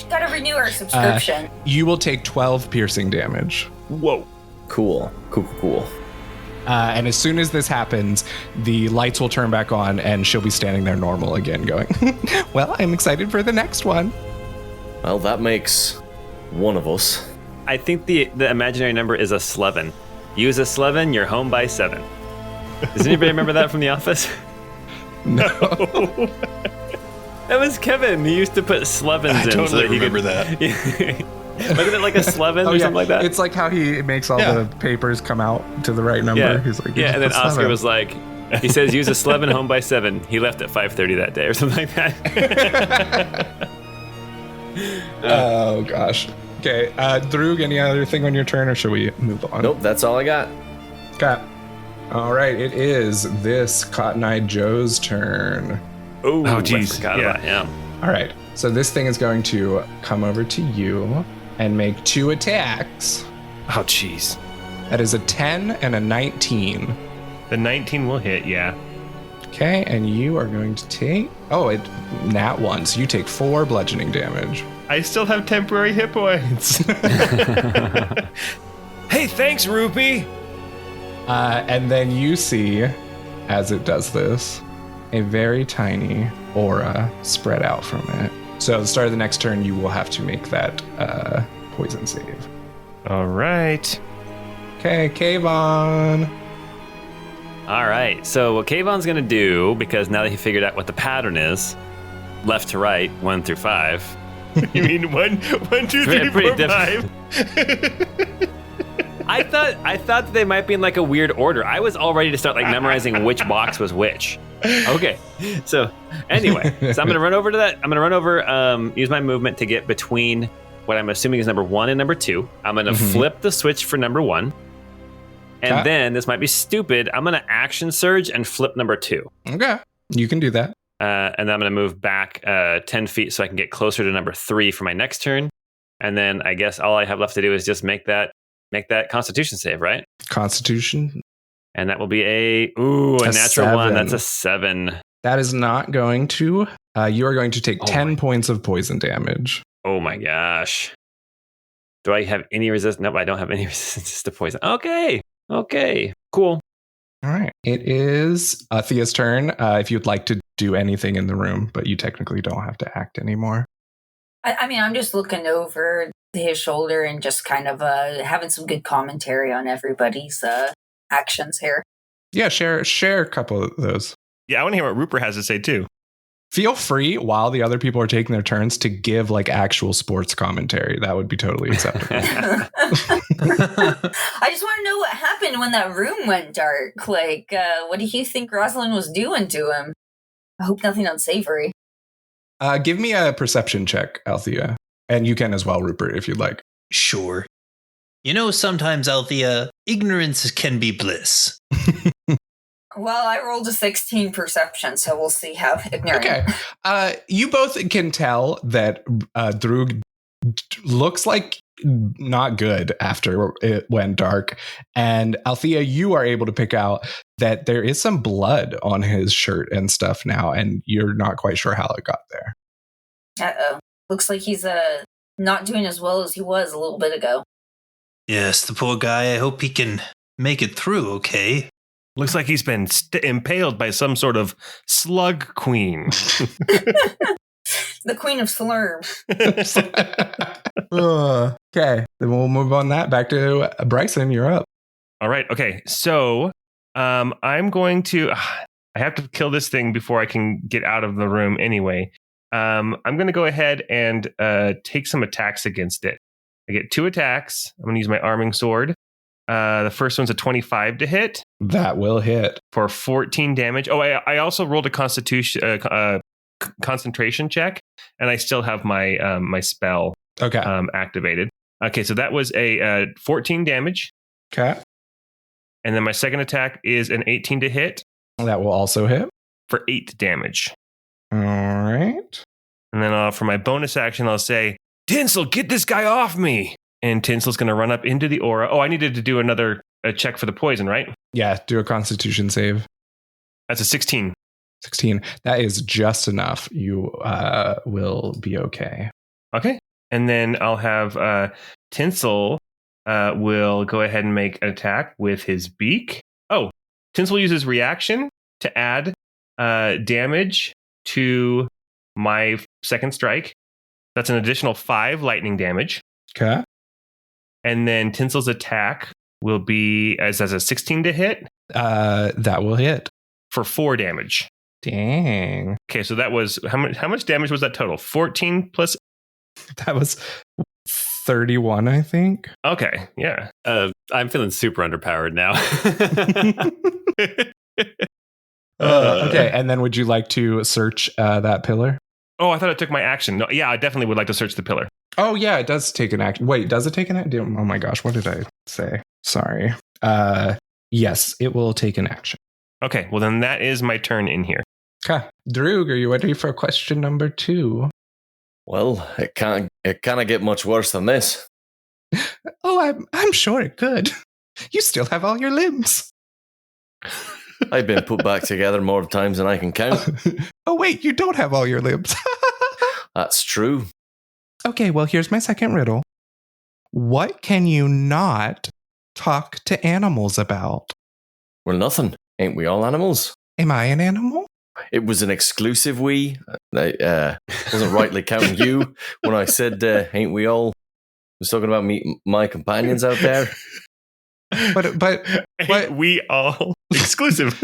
Gotta renew our subscription. You will take 12 piercing damage. Whoa. Cool. And as soon as this happens, the lights will turn back on and she'll be standing there normal again going, well, I'm excited for the next one. Well, that makes one of us. I think the imaginary number is a Slevin. Use a Slevin, you're home by 7. Does anybody remember that from The Office? No. That was Kevin. He used to put Slevins I in. totally so that he remember could, that. Wasn't it like a Slevin or something like that? It's like how he makes all the papers come out to the right number. Yeah, He's like, and then "Put Oscar Slevin." was like, he says use a Slevin home by 7. He left at 5:30 that day or something like that. Oh, gosh. Okay, Druhg, any other thing on your turn, or should we move on? Nope, that's all I got. Okay. All right, it is this Cotton-Eyed Joe's turn. Ooh, Oh, I geez. forgot Yeah. about him. All right, so this thing is going to come over to you and make 2 attacks. Oh, jeez. That is a 10 and a 19. The 19 will hit, yeah. Okay, and you are going to take... Oh, it nat 1, so you take 4 bludgeoning damage. I still have temporary hit points. Hey, thanks, Rupee. And then you see, as it does this, a very tiny aura spread out from it. So at the start of the next turn, you will have to make that poison save. All right. Okay, Kayvon. All right. So what Kayvon's going to do, because now that he figured out what the pattern is, left to right, 1 through 5. You mean one, 2, 3, pretty 4, 5? I thought they might be in like a weird order. I was all ready to start like memorizing which box was which. Okay. So anyway, so I'm going to run over to that. I'm going to run over, use my movement to get between what I'm assuming is number 1 and number 2. I'm going to flip the switch for number 1. And then, this might be stupid, I'm going to action surge and flip number 2. Okay, you can do that. And then I'm going to move back 10 feet so I can get closer to number 3 for my next turn. And then I guess all I have left to do is just make that Constitution save, right? Constitution. And that will be a natural 7. 1. That's a 7. That is not going to... you are going to take 10 my. points of poison damage. Oh my gosh. Do I have any resistance? Nope, I don't have any resistance to poison. Okay, cool. All right. It is Althea's turn. If you'd like to do anything in the room, but you technically don't have to act anymore. I mean, I'm just looking over his shoulder and just kind of having some good commentary on everybody's actions here. Yeah, share a couple of those. Yeah, I want to hear what Rupert has to say too. Feel free while the other people are taking their turns to give like actual sports commentary. That would be totally acceptable. I just want to know what happened when that room went dark. Like, what do you think Rosalyn was doing to him? I hope nothing unsavory. Give me a perception check, Althea. And you can as well, Rupert, if you'd like. Sure. You know, sometimes, Althea, ignorance can be bliss. Well, I rolled a 16 perception, so we'll see how ignorant. Okay. You both can tell that Druhg looks like not good after it went dark. And Althea, you are able to pick out that there is some blood on his shirt and stuff now, and you're not quite sure how it got there. Uh-oh. Looks like he's not doing as well as he was a little bit ago. Yes, the poor guy. I hope he can make it through, okay? Looks like he's been impaled by some sort of slug queen. The Queen of Slurm. Okay, then we'll move on that. Back to Bryson, you're up. All right. Okay. So I'm going to... I have to kill this thing before I can get out of the room anyway. I'm going to go ahead and take some attacks against it. I get 2 attacks. I'm going to use my arming sword. The first one's a 25 to hit. That will hit. For 14 damage. Oh, I also rolled a constitution concentration check, and I still have my my spell activated. Okay, so that was a 14 damage. Okay. And then my second attack is an 18 to hit. That will also hit. For 8 damage. All right. And then for my bonus action, I'll say, Tinsel, get this guy off me. And Tinsel's going to run up into the aura. Oh, I needed to do a check for the poison, right? Yeah, do a Constitution save. That's a 16. 16. That is just enough. You will be okay. Okay. And then I'll have Tinsel will go ahead and make an attack with his beak. Oh, Tinsel uses reaction to add damage to my second strike. That's an additional 5 lightning damage. Okay. And then Tinsel's attack will be as a 16 to hit. That will hit. For 4 damage. Dang. Okay, so that was how much damage was that total? 14 plus. That was 31, I think. Okay, yeah. I'm feeling super underpowered now. Okay, and then would you like to search that pillar? Oh, I thought it took my action. No, yeah, I definitely would like to search the pillar. Oh, yeah, it does take an action. Wait, does it take an action? Oh my gosh, what did I say? Sorry. Yes, it will take an action. Okay, well then that is my turn in here. Okay. Druhg, are you ready for question number 2? Well, it can't get much worse than this. Oh, I'm sure it could. You still have all your limbs. I've been put back together more times than I can count. Oh, wait, you don't have all your limbs. That's true. Okay, well, here's my second riddle. What can you not talk to animals about? Well, nothing. Ain't we all animals? Am I an animal? It was an exclusive we. I wasn't rightly counting you when I said, ain't we all? I was talking about my companions out there. But Ain't we all exclusive?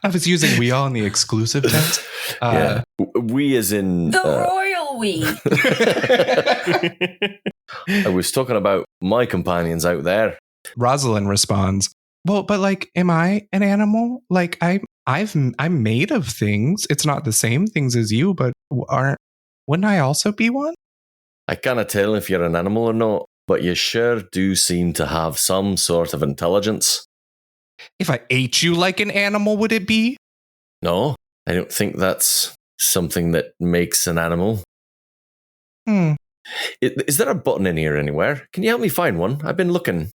I was using we all in the exclusive tense. Yeah. We as in... The royal we. I was talking about my companions out there. Rosalyn responds, well, but like, am I an animal? Like, I'm made of things. It's not the same things as you, but wouldn't I also be one? I cannot tell if you're an animal or not, but you sure do seem to have some sort of intelligence. If I ate you like an animal, would it be? No, I don't think that's something that makes an animal. Is there a button in here anywhere? Can you help me find one? I've been looking.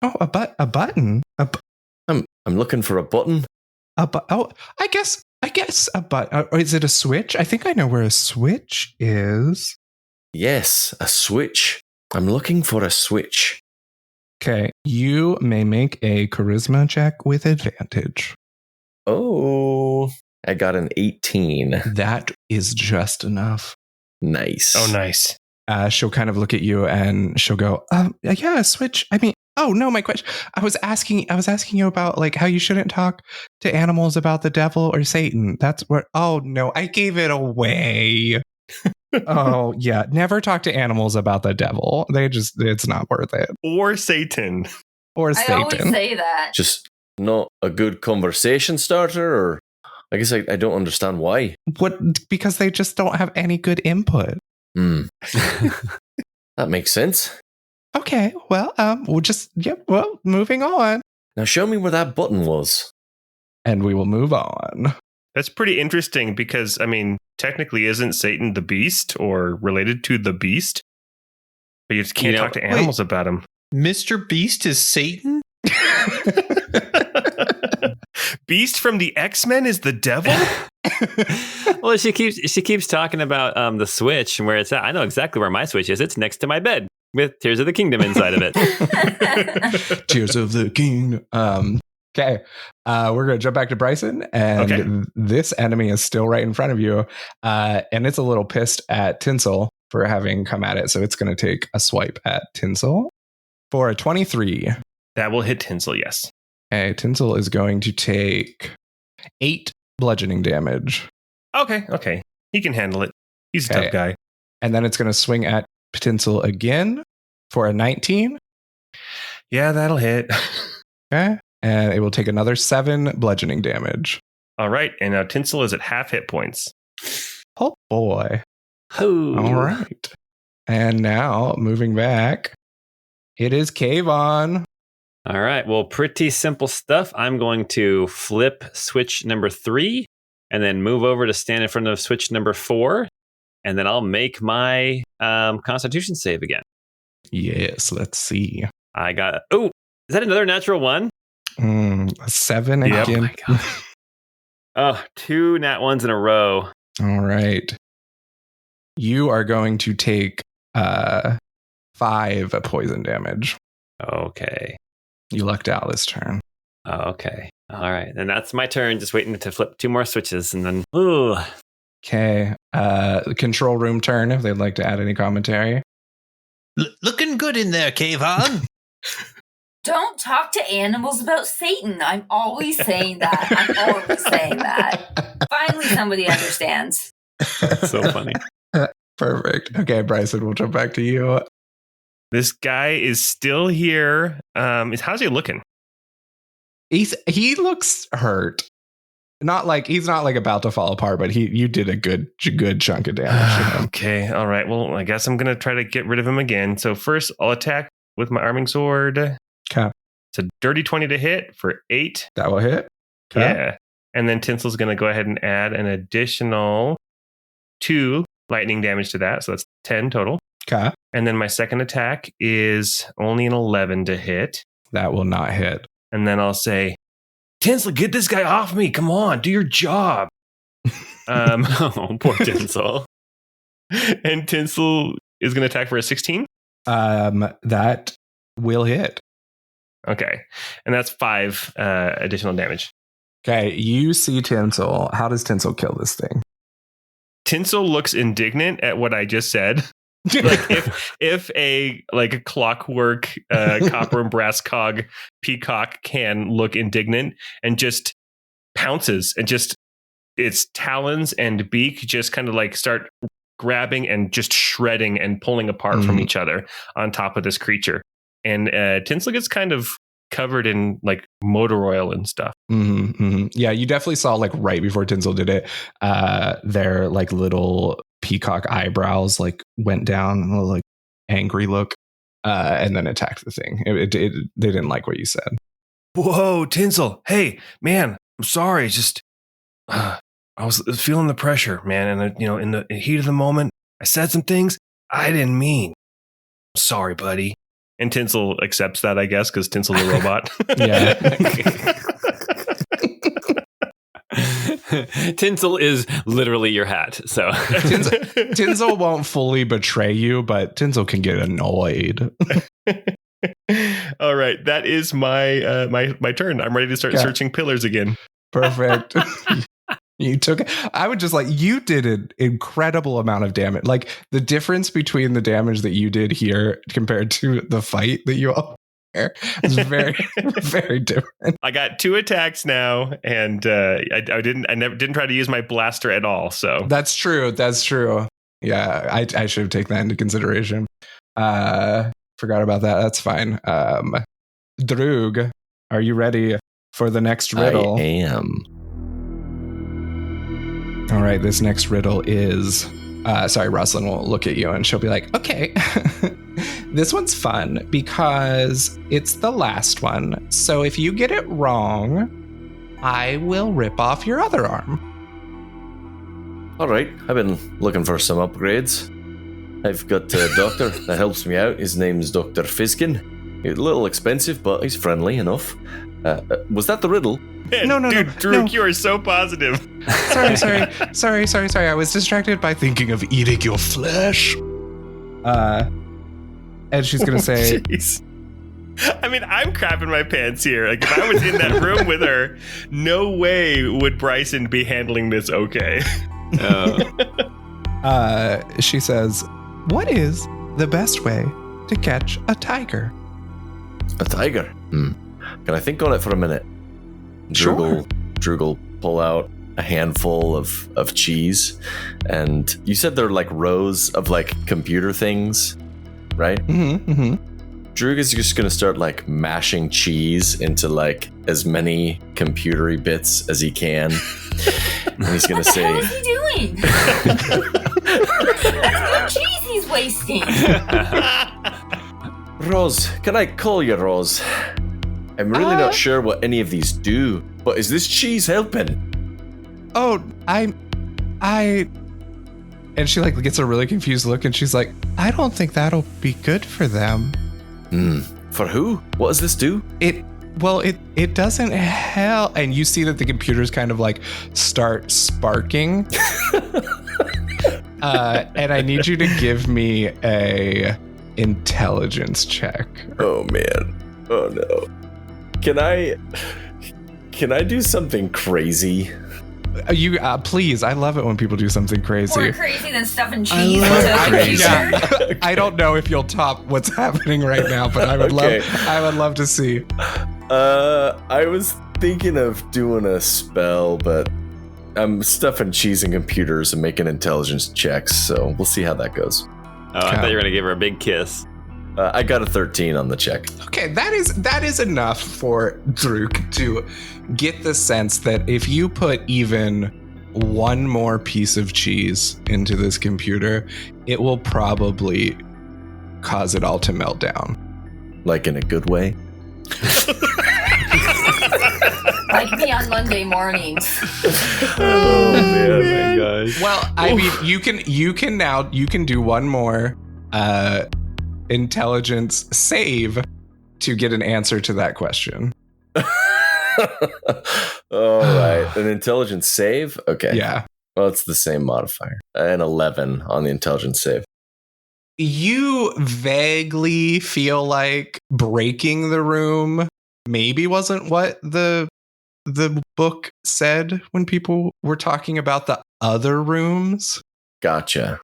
Oh, a button. I'm looking for a button. I guess a button. Or is it a switch? I think I know where a switch is. Yes, a switch. I'm looking for a switch. Okay, you may make a charisma check with advantage. Oh, I got an 18. That is just enough. Nice. Oh, nice. She'll kind of look at you and she'll go, yeah, a switch. I mean, oh no, my question. I was asking you about like how you shouldn't talk to animals about the devil or Satan. That's what. Oh no, I gave it away. Oh yeah, never talk to animals about the devil. It's not worth it. Or Satan. Or I Satan. always say that. Just not a good conversation starter, or I guess I don't understand why. What? Because they just don't have any good input. That makes sense. Okay, well, moving on. Now show me where that button was. And we will move on. That's pretty interesting because, I mean, technically isn't Satan the beast or related to the beast? But you just can't talk to animals about him. Mr. Beast is Satan? Beast from the X-Men is the devil? Well, she keeps talking about the switch and where it's at. I know exactly where my switch is. It's next to my bed with Tears of the Kingdom inside of it. Tears of the Kingdom. Okay, we're going to jump back to Bryson, and this enemy is still right in front of you, and it's a little pissed at Tinsel for having come at it, so it's going to take a swipe at Tinsel for a 23. That will hit Tinsel, yes. Okay, Tinsel is going to take 8 bludgeoning damage. Okay. He can handle it. He's a tough guy. And then it's going to swing at Tinsel again for a 19. Yeah, that'll hit. Okay. And it will take another 7 bludgeoning damage. All right. And now Tinsel is at half hit points. Oh, boy. Ooh. All right. And now, moving back, it is Kayvon. All right. Well, pretty simple stuff. I'm going to flip switch number 3 and then move over to stand in front of switch number 4 and then I'll make my Constitution save again. Yes, let's see. I got. Oh, is that another natural one? 7 Yep. again. Oh, my God. Oh, 2 nat ones in a row. All right. You are going to take 5 poison damage. Okay. You lucked out this turn. Okay. All right. And that's my turn. Just waiting to flip 2 more switches and then. Ooh. Okay. Control room turn if they'd like to add any commentary. Looking good in there, Kayvon. Don't talk to animals about Satan. I'm always saying that. Finally, somebody understands. So funny. Perfect. Okay, Bryson, we'll jump back to you. This guy is still here. How's he looking? He looks hurt. He's not like about to fall apart, but you did a good chunk of damage to him. Okay, all right. Well, I guess I'm gonna try to get rid of him again. So first, I'll attack with my arming sword. Okay. It's a dirty 20 to hit for 8. That will hit. Okay. Yeah. And then Tinsel's gonna go ahead and add an additional 2 lightning damage to that. So that's 10 total. Okay. And then my second attack is only an 11 to hit. That will not hit. And then I'll say, Tinsel, get this guy off me. Come on, do your job. Oh, poor Tinsel. And Tinsel is going to attack for a 16. That will hit. Okay. And that's 5 additional damage. Okay, you see Tinsel. How does Tinsel kill this thing? Tinsel looks indignant at what I just said. Like if a clockwork copper and brass cog peacock can look indignant and just pounces and just its talons and beak just kind of like start grabbing and just shredding and pulling apart from each other on top of this creature. And Tinsel gets kind of covered in like motor oil and stuff. Yeah, you definitely saw like right before Tinsel did it, their like little peacock eyebrows like went down and a little, like angry look, and then attacked the thing. They didn't like what you said. Whoa, Tinsel! Hey, man, I'm sorry. Just I was feeling the pressure, man, and in the heat of the moment, I said some things I didn't mean. I'm sorry, buddy. And Tinsel accepts that, I guess, because Tinsel's a robot. Yeah. Tinsel is literally your hat. So Tinsel won't fully betray you, but Tinsel can get annoyed. All right, that is my my turn. I'm ready to start searching pillars again. Perfect. I would just you did an incredible amount of damage. Like the difference between the damage that you did here compared to the fight that you all is very, very different. I got 2 attacks now, and I didn't try to use my blaster at all. So that's true. Yeah, I should have taken that into consideration. Forgot about that. That's fine. Druhg, are you ready for the next riddle? I am. All right, this next riddle is... sorry, Rosalyn will look at you and she'll be like, okay, this one's fun because it's the last one. So if you get it wrong, I will rip off your other arm. All right, I've been looking for some upgrades. I've got a doctor that helps me out. His name's Dr. Fiskin. He's a little expensive, but he's friendly enough. Was that the riddle? Man, no, dude, Druhg, no. You are so positive. Sorry. I was distracted by thinking of eating your flesh. And she's gonna say, Jeez. I mean, I'm crapping my pants here. Like, if I was in that room with her, no way would Bryson be handling this okay. She says, what is the best way to catch a tiger? A tiger? Can I think on it for a minute? Sure. Druhg will pull out a handful of cheese, and you said they're like rows of like computer things, right? Mm-hmm. Druhg is just gonna start like mashing cheese into like as many computery bits as he can. And he's gonna say, What is he doing? That's no cheese he's wasting. Rose, can I call you Rose? I'm really not sure what any of these do, but is this cheese helping? Oh, And she like gets a really confused look and she's like, I don't think that'll be good for them. For who? What does this do? It doesn't help. And you see that the computers kind of like start sparking. And I need you to give me a intelligence check. Oh man. Oh no. Can I do something crazy? You please, I love it when people do something crazy. More crazy than stuffing cheese into I, a computer. yeah, I don't know if you'll top what's happening right now, but I would love to see. I was thinking of doing a spell, but I'm stuffing cheese in computers and making intelligence checks, so we'll see how that goes. Oh, I thought you were gonna give her a big kiss. I got a 13 on the check. Okay, that is enough for Druhg to get the sense that if you put even one more piece of cheese into this computer, it will probably cause it all to melt down. Like in a good way? Like me on Monday mornings. Oh man, my gosh. Well, I mean, you can do one more intelligence save to get an answer to that question. All right, an intelligence save? Okay. Yeah. Well, it's the same modifier. An 11 on the intelligence save. You vaguely feel like breaking the room maybe wasn't what the book said when people were talking about the other rooms. Gotcha.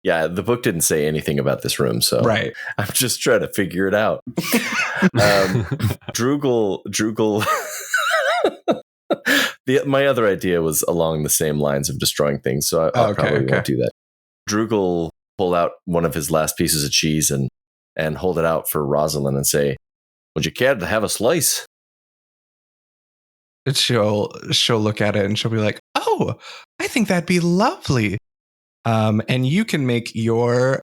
Yeah, the book didn't say anything about this room, so right. I'm just trying to figure it out. Druhg. My other idea was along the same lines of destroying things, so I probably won't do that. Druhg will pull out one of his last pieces of cheese and hold it out for Rosalyn and say, "Would you care to have a slice?" And she'll look at it and she'll be like, "Oh, I think that'd be lovely." And you can make your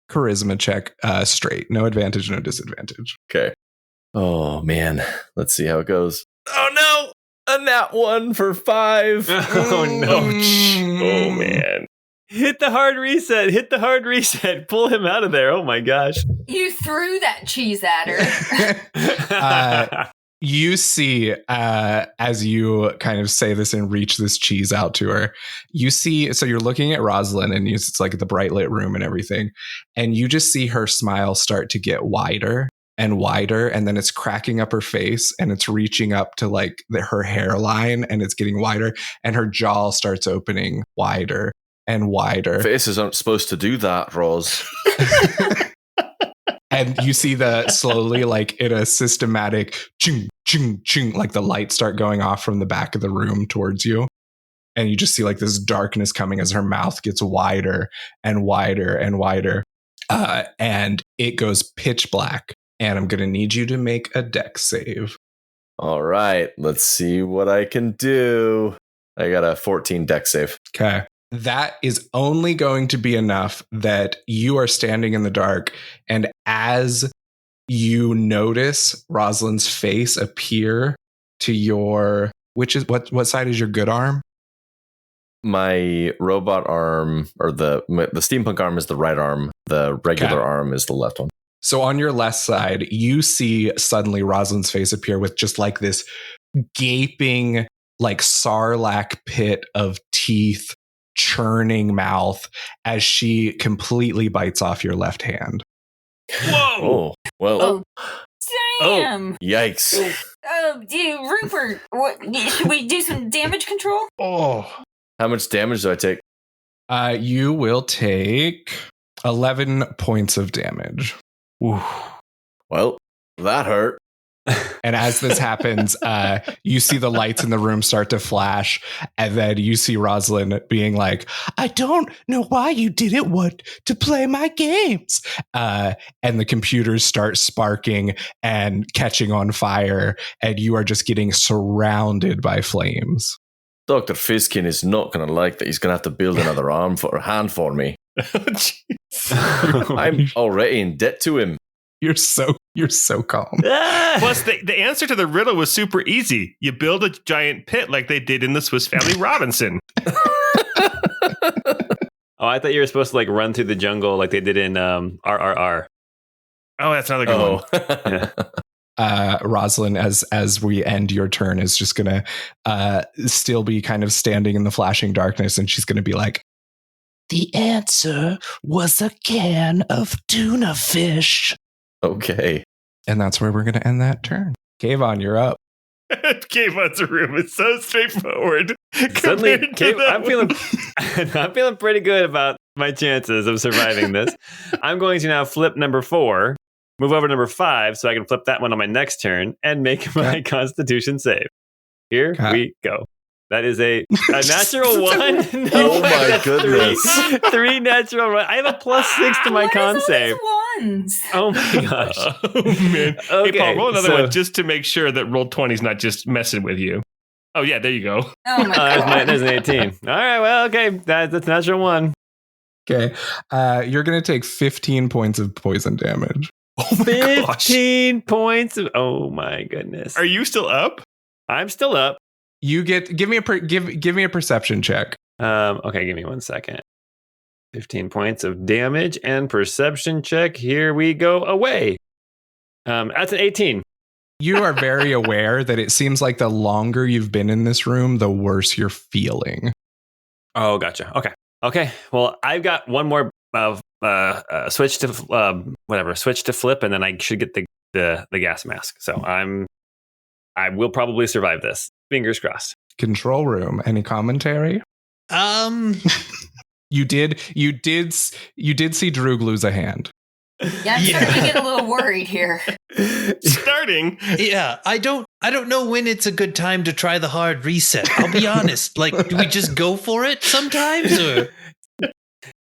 charisma check straight. No advantage, no disadvantage. Okay. Oh, man. Let's see how it goes. Oh, no. A nat 1 for 5. Oh, no. Oh, man. Hit the hard reset. Pull him out of there. Oh, my gosh. You threw that cheese at her. You see, as you kind of say this and reach this cheese out to her, you see, so you're looking at Rosalyn and it's like the bright lit room and everything. And you just see her smile start to get wider and wider. And then it's cracking up her face and it's reaching up to like her hairline and it's getting wider. And her jaw starts opening wider and wider. Faces aren't supposed to do that, Ros. And you see the slowly, like in a systematic chung, chung, chung, like the lights start going off from the back of the room towards you. And you just see like this darkness coming as her mouth gets wider and wider and wider. And it goes pitch black. And I'm going to need you to make a dex save. All right. Let's see what I can do. I got a 14 dex save. Okay. That is only going to be enough that you are standing in the dark. And as you notice Rosalyn's face appear to your, which is what side is your good arm? My robot arm, or the steampunk arm, is the right arm. The regular arm is the left one. So on your left side, you see suddenly Rosalyn's face appear with just like this gaping, like sarlacc pit of teeth, churning mouth as she completely bites off your left hand. Whoa! Oh, well. Oh, damn! Yikes. Dude, Rupert, should we do some damage control? Oh. How much damage do I take? You will take 11 points of damage. Ooh. Well, that hurt. And as this happens, you see the lights in the room start to flash. And then you see Rosalyn being like, I don't know why you didn't want to play my games. And the computers start sparking and catching on fire. And you are just getting surrounded by flames. Dr. Fizkin is not going to like that. He's going to have to build another hand for me. I'm already in debt to him. You're so calm. Plus, the answer to the riddle was super easy. You build a giant pit like they did in the Swiss Family Robinson. Oh, I thought you were supposed to like run through the jungle like they did in RRR. Oh, that's another good one. Yeah. Rosalyn, as we end your turn, is just gonna still be kind of standing in the flashing darkness, and she's gonna be like, "The answer was a can of tuna fish." Okay. And that's where we're gonna end that turn. Kayvon, you're up. Kayvon's room is so straightforward. Suddenly, I'm feeling. I'm feeling pretty good about my chances of surviving this. I'm going to now flip number 4, move over to number 5, so I can flip that one on my next turn and make my Constitution save. Here we go. That is a natural 1. No, Oh my that's goodness. 3 natural 1. I have a +6 to my con save. Ones? Oh my gosh. Oh man. Okay, Hey, Paul, roll another so- one just to make sure that roll 20 is not just messing with you. Oh yeah, there you go. Oh my god. There's an 18. All right, well, okay. That's natural 1. Okay. You're gonna take 15 points of poison damage. Oh my gosh. 15 points of, oh my goodness. Are you still up? I'm still up. You get give me a perception check. Okay, give me 1 second. 15 points of damage and perception check. Here we go. Away. That's an 18. You are very aware that it seems like the longer you've been in this room, the worse you're feeling. Oh, gotcha. Okay. Well, I've got one more switch to flip, and then I should get the gas mask. So I will probably survive this. Fingers crossed. Control room. Any commentary? You did see Druhg lose a hand. Yeah, I'm starting to get a little worried here. Starting. Yeah, I don't know when it's a good time to try the hard reset. I'll be honest. Like, do we just go for it sometimes? Or?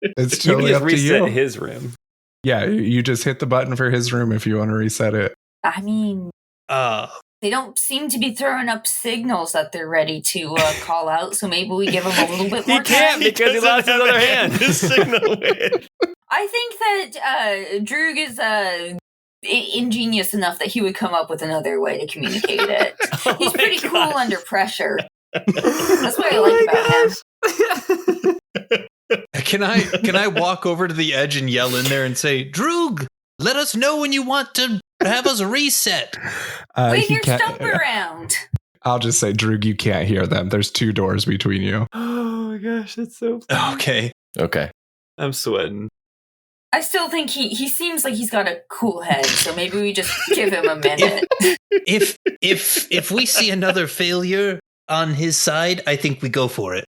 It's You can totally just up to reset you. his room. Yeah, you just hit the button for his room if you want to reset it. I mean, they don't seem to be throwing up signals that they're ready to call out, so maybe we give them a little bit more He can't time. because he lost his doesn't have other a hand. to signal with. I think that Druhg is ingenious enough that he would come up with another way to communicate it. Oh He's my pretty cool gosh. under pressure. That's what I like about him. Can I walk over to the edge and yell in there and say, Druhg, let us know when you want to have us reset. Wave He your can't- stump around. I'll just say, Druhg, you can't hear them. There's 2 doors between you. Oh my gosh, that's so Okay. Okay. I'm sweating. I still think he seems like he's got a cool head, so maybe we just give him a minute. If we see another failure on his side, I think we go for it.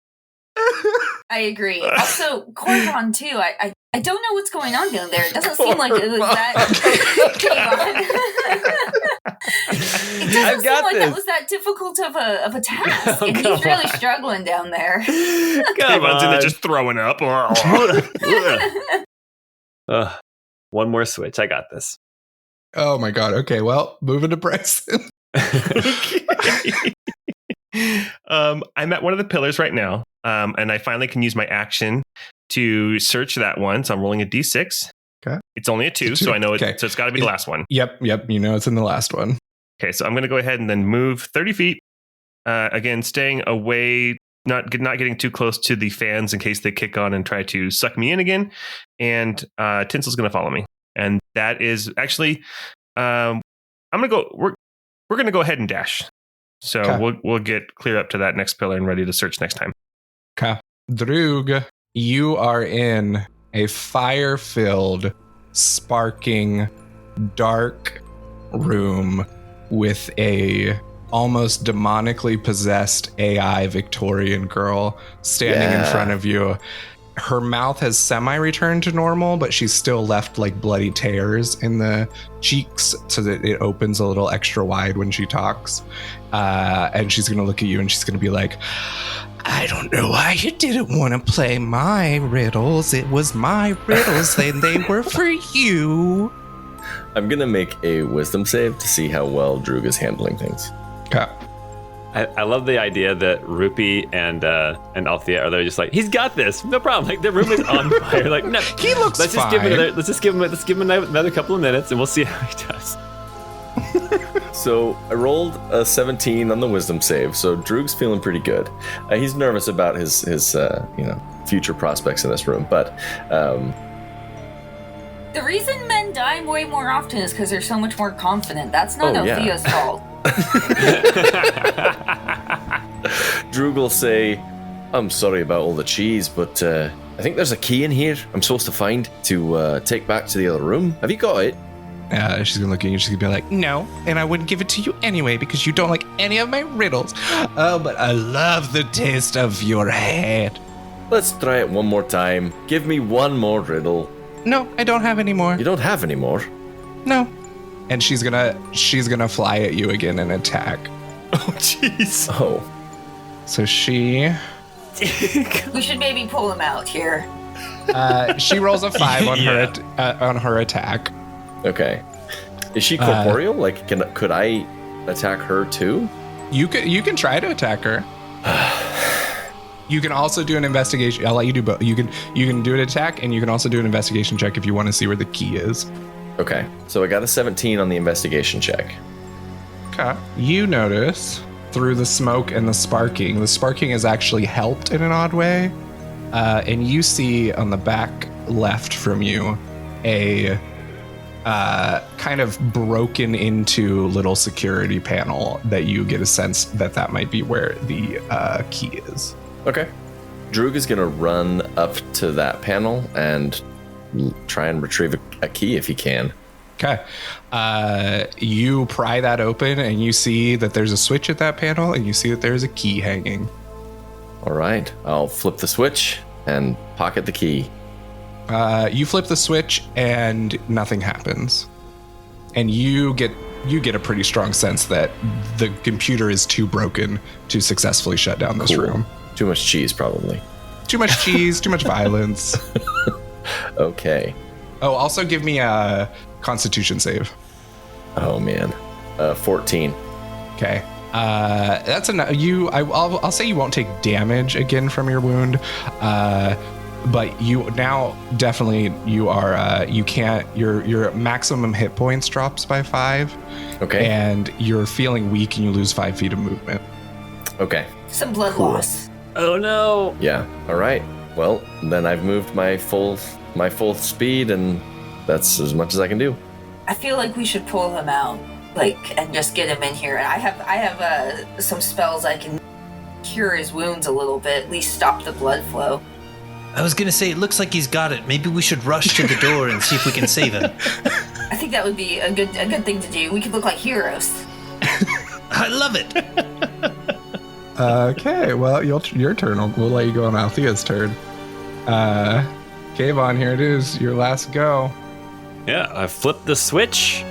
I agree. Also, Kayvon too. I don't know what's going on down there. It doesn't seem like it was that. It doesn't seem like that was that difficult of a task, and he's really struggling down there. Kayvon's in there just throwing up. One more switch. I got this. Oh my god. Okay, well, moving to Bryson. I'm at one of the pillars right now, and I finally can use my action to search that one. So I'm rolling a d6. Okay. It's only a 2, It's a so 2. I know Okay. so it's got to be the last one. Yep, you know it's in the last one. Okay, so I'm going to go ahead and then move 30 feet. Again, staying away, not getting too close to the fans in case they kick on and try to suck me in again. And Tinsel's going to follow me, and that is actually, I'm going to go. We're going to go ahead and dash. So Okay. we'll get clear up to that next pillar and ready to search next time. Okay. Druhg, you are in a fire-filled, sparking, dark room with a almost demonically possessed AI Victorian girl standing in front of you. Her mouth has semi-returned to normal, but she's still left like bloody tears in the cheeks so that it opens a little extra wide when she talks. And she's going to look at you and she's going to be like, I don't know why you didn't want to play my riddles. It was my riddles and they were for you. I'm going to make a wisdom save to see how well Druhg is handling things. Okay. I love the idea that Rupert and Althea are there just like, he's got this, no problem. Like the room is on fire. Like no, He looks let's fine. just give him another couple of minutes, and we'll see how he does. So I rolled a 17 on the wisdom save, so Drug's feeling pretty good. He's nervous about his future prospects in this room. But The reason men die way more often is because they're so much more confident. That's not Althea's fault. Druhg will say, I'm sorry about all the cheese, but I think there's a key in here I'm supposed to find to take back to the other room. Have you got it? She's gonna look at you. She's gonna be like, "No," and I wouldn't give it to you anyway because you don't like any of my riddles. Oh, but I love the taste of your head. Let's try it one more time. Give me one more riddle. No, I don't have any more. You don't have any more? No. And she's gonna fly at you again and attack. Oh, jeez. Oh. So she should maybe pull him out here. She rolls a 5 on her attack. Okay. Is she corporeal? Could I attack her too? You can try to attack her. You can also do an investigation. I'll let you do both. You can do an attack, and you can also do an investigation check if you want to see where the key is. Okay. So I got a 17 on the investigation check. Okay. You notice through the smoke and the sparking is actually helped in an odd way, and you see on the back left from you a kind of broken into little security panel that you get a sense that might be where the key is. Okay. Druhg is going to run up to that panel and try and retrieve a key if he can. Okay. You pry that open and you see that there's a switch at that panel and you see that there's a key hanging. All right. I'll flip the switch and pocket the key. You flip the switch and nothing happens. And you get a pretty strong sense that the computer is too broken to successfully shut down this room. Too much cheese, probably. Too much cheese, too much violence. Okay. Oh, also give me a Constitution save. Oh, man. 14. Okay. That's enough. I'll say you won't take damage again from your wound. But you now definitely you can't. Your maximum hit points drops by 5. Okay. And you're feeling weak and you lose 5 feet of movement. Okay. Some blood loss. Oh no. Yeah. All right. Well, then I've moved my full speed, and that's as much as I can do. I feel like we should pull him out, and just get him in here. And I have some spells I can cure his wounds a little bit, at least stop the blood flow. I was gonna say, it looks like he's got it. Maybe we should rush to the door and see if we can save him. I think that would be a good thing to do. We could look like heroes. I love it. Okay, well, your turn. We'll let you go on Althea's turn. Kayvon, here it is. Your last go. Yeah, I flipped the switch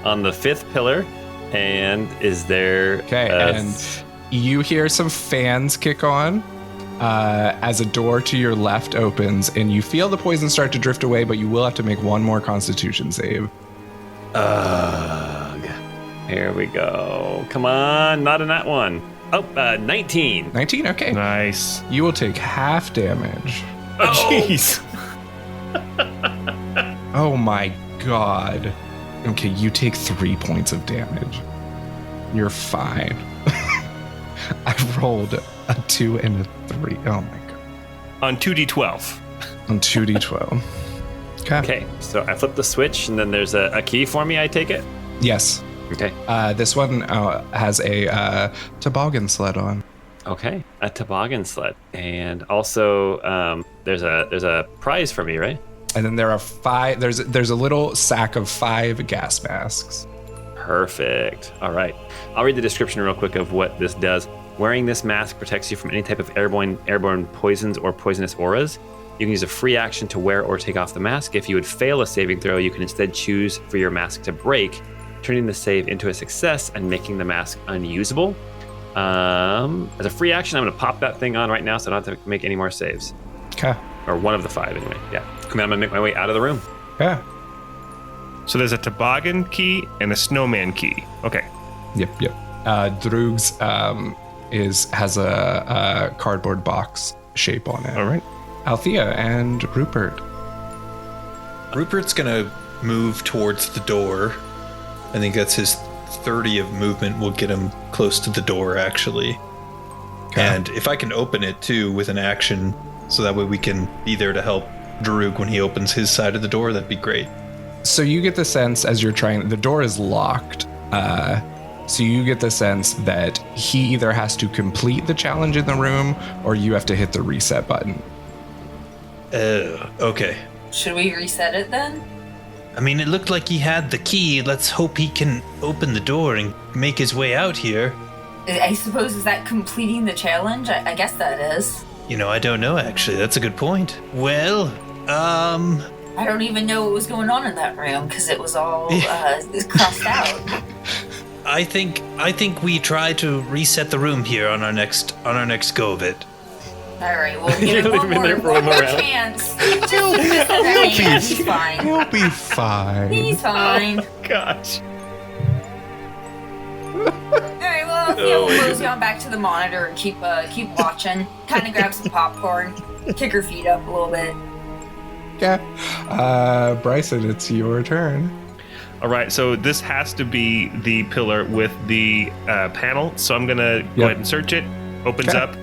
on the 5th pillar, and is there... Okay, and you hear some fans kick on as a door to your left opens, and you feel the poison start to drift away, but you will have to make one more Constitution save. Ugh. Here we go. Come on, not in that one. Oh, 19. 19, okay. Nice. You will take half damage. Oh, jeez. Oh my god. Okay, you take 3 points of damage. You're fine. I rolled a 2 and a 3. Oh my god. On 2d12. On 2d12. Okay, so I flip the switch, and then there's a key for me, I take it? Yes. Okay. This one has a toboggan sled on. Okay, a toboggan sled. And also, there's a prize for me, right? And then there are 5. There's a little sack of 5 gas masks. Perfect. All right. I'll read the description real quick of what this does. Wearing this mask protects you from any type of airborne poisons or poisonous auras. You can use a free action to wear or take off the mask. If you would fail a saving throw, you can instead choose for your mask to break, turning the save into a success and making the mask unusable. As a free action, I'm going to pop that thing on right now so I don't have to make any more saves. Okay. Or one of the 5 anyway. Yeah. Come on, I'm going to make my way out of the room. Yeah. So there's a toboggan key and a snowman key. Okay. Yep. Druhg's has a cardboard box shape on it. All right. Althea and Rupert. Rupert's gonna move towards the door. I think that's his 30 of movement will get him close to the door, actually. Okay. And if I can open it too with an action, so that way we can be there to help Druhg when he opens his side of the door. That'd be great. So you get the sense as you're trying, the door is locked. So you get the sense that he either has to complete the challenge in the room or you have to hit the reset button. Okay. Should we reset it then? I mean, it looked like he had the key. Let's hope he can open the door and make his way out here. I suppose, is that completing the challenge? I guess that is. I don't know, actually. That's a good point. Well, I don't even know what was going on in that room because it was all crossed out. I think we try to reset the room here on our next go of it. All right, we'll give him one more chance. He's fine. He'll be fine. He's fine. Oh, gosh. All right, well, we'll mosey on back to the monitor and keep watching. Kind of grab some popcorn, kick her feet up a little bit. Yeah. Bryson, it's your turn. All right, so this has to be the pillar with the panel. So I'm going to go ahead and search it. Opens up.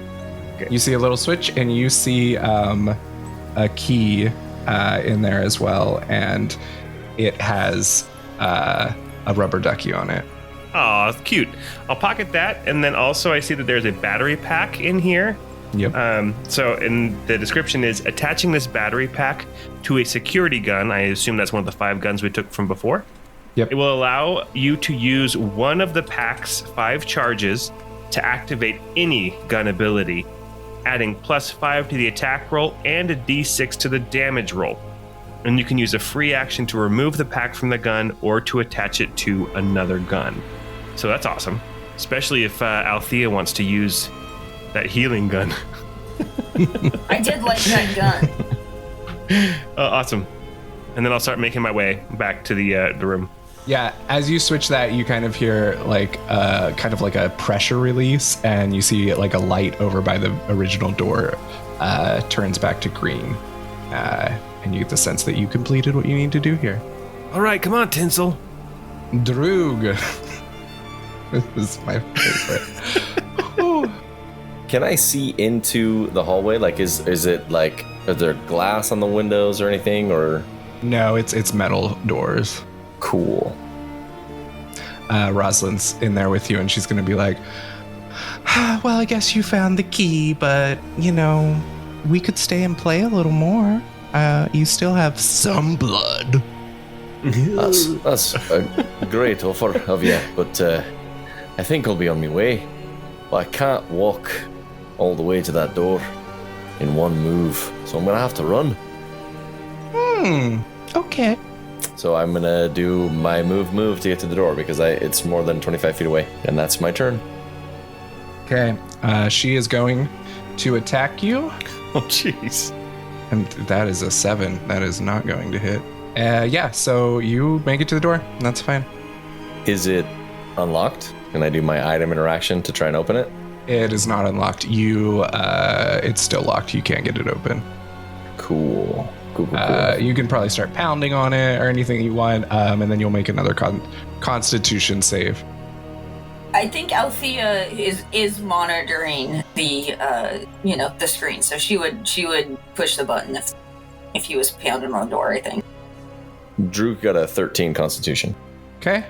Okay. You see a little switch, and you see a key in there as well, and it has a rubber ducky on it. Aw, cute. I'll pocket that, and then also I see that there's a battery pack in here. Yep. So in the description is attaching this battery pack to a security gun. I assume that's one of the 5 guns we took from before. Yep. It will allow you to use one of the pack's 5 charges to activate any gun ability, adding +5 to the attack roll and a d6 to the damage roll. And you can use a free action to remove the pack from the gun or to attach it to another gun. So that's awesome, especially if Althea wants to use that healing gun. I did like that gun. Awesome. And then I'll start making my way back to the room. Yeah, as you switch that, you kind of hear like kind of like a pressure release, and you see like a light over by the original door turns back to green, and you get the sense that you completed what you need to do here. All right, come on, Tinsel. Druhg. This is my favorite. Can I see into the hallway? Like, is it like, are there glass on the windows or anything, or? No, it's metal doors. Cool. Rosalyn's in there with you, and she's going to be like, well, I guess you found the key, but, we could stay and play a little more. You still have some blood. That's a great offer of you, but I think I'll be on my way. But I can't walk all the way to that door in one move, so I'm going to have to run. Okay. So I'm going to do my move to get to the door because it's more than 25 feet away, and that's my turn. Okay. She is going to attack you. Oh, jeez. And that is a 7. That is not going to hit. Yeah, so you make it to the door. That's fine. Is it unlocked? Can I do my item interaction to try and open it? It is not unlocked. It's still locked. You can't get it open. Cool. You can probably start pounding on it or anything you want, and then you'll make another Constitution save. I think Althea is monitoring the screen, so she would push the button if he was pounding on the door, I think. Druhg got a 13 Constitution. Okay.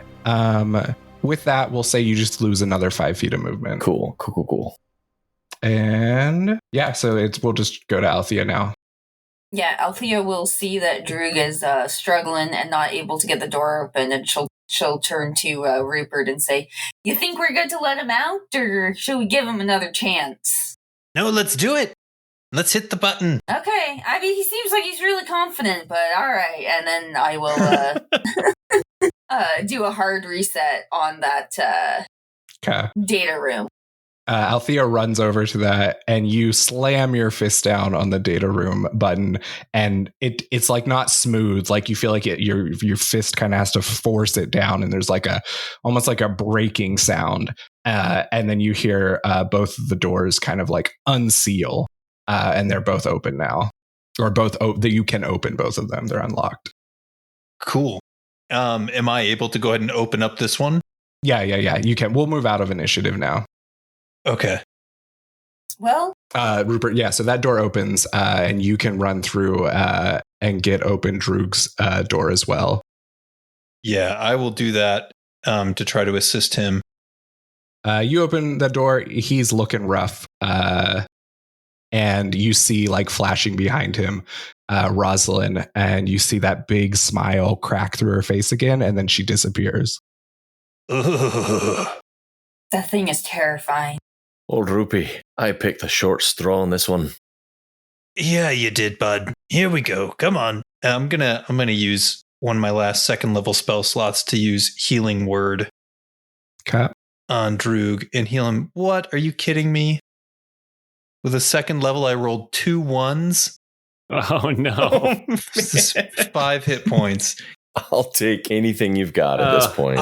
With that, we'll say you just lose another 5 feet of movement. Cool. And yeah, so we'll just go to Althea now. Yeah, Althea will see that Druhg is struggling and not able to get the door open, and she'll turn to Rupert and say, "You think we're good to let him out, or should we give him another chance?" No, let's do it. Let's hit the button. Okay, I mean, he seems like he's really confident, but all right. And then I will do a hard reset on that data room. Althea runs over to that, and you slam your fist down on the data room button, and it's like not smooth. Like you feel like your fist kind of has to force it down, and there's like almost like a breaking sound. And then you hear both of the doors kind of like unseal, and they're both open now, or both you can open both of them. They're unlocked. Cool. Am I able to go ahead and open up this one? Yeah. You can. We'll move out of initiative now. Okay. Well, Rupert, yeah, so that door opens and you can run through and get open Druhg's door as well. Yeah, I will do that to try to assist him. You open the door, he's looking rough. And you see, like, flashing behind him, Rosalyn, and you see that big smile crack through her face again, and then she disappears. Ugh. that thing is terrifying. Old Rupee, I picked the short straw on this one. Yeah, you did, bud. Here we go. Come on. I'm gonna use one of my last second level spell slots to use Healing Word Okay. on Druhg and heal him. What? Are you kidding me? With a second level, I rolled 2 1s. Oh, no. This is 5 hit points. I'll take anything you've got at this point.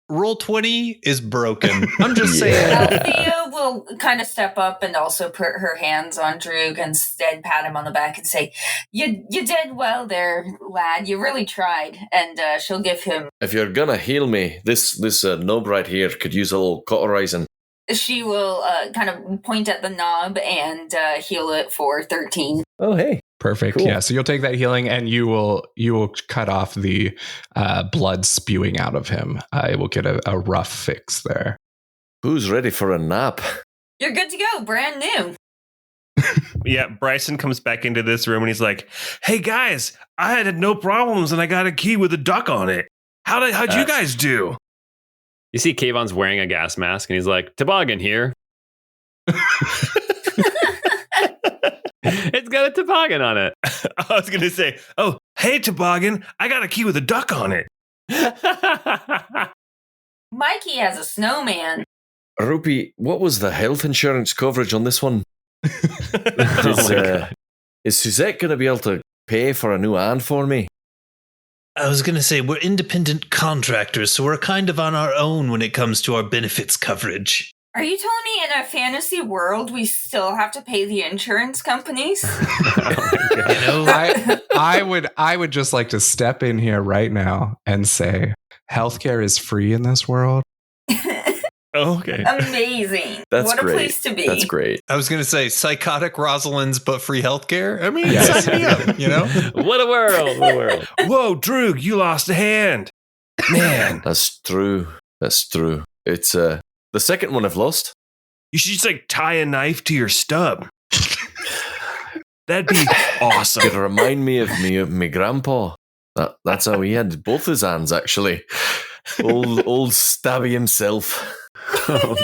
Roll 20 is broken. I'm just Yeah. saying. Althea will kind of step up and also put her hands on Druhg and pat him on the back and say, You did well there, lad. You really tried. And she'll give him... If you're gonna heal me, this knob right here could use a little cauterizing. She will kind of point at the knob and heal it for 13. Oh, hey. Perfect. Cool. Yeah. So you'll take that healing and you will cut off the blood spewing out of him. It will get a rough fix there. Who's ready for a nap? You're good to go. Brand new. Yeah, Bryson comes back into this room and he's like, "Hey guys, I had no problems and I got a key with a duck on it. How'd you guys do?" You see Kayvon's wearing a gas mask and he's like, "Toboggan here." It's got a toboggan on it. I was gonna say, "Oh, hey Toboggan, I got a key with a duck on it." Mikey has a snowman. Rupee, what was the health insurance coverage on this one? Is Suzette going to be able to pay for a new hand for me? I was going to say, we're independent contractors, so we're kind of on our own when it comes to our benefits coverage. Are you telling me in a fantasy world we still have to pay the insurance companies? You know, I would just like to step in here right now and say healthcare is free in this world. Oh, okay. Amazing. That's what great. a place to be. That's great. I was going to say psychotic Rosalyn's, but free healthcare. I mean, Yes. sign me up, you know? What a world. What a world. Whoa, Druhg, you lost a hand. Man, That's true. It's the second one I've lost. you should just like tie a knife to your stub. That'd be It awesome. remind me of me grandpa. That's how he had both his hands, actually. Old Stabby himself. Oh,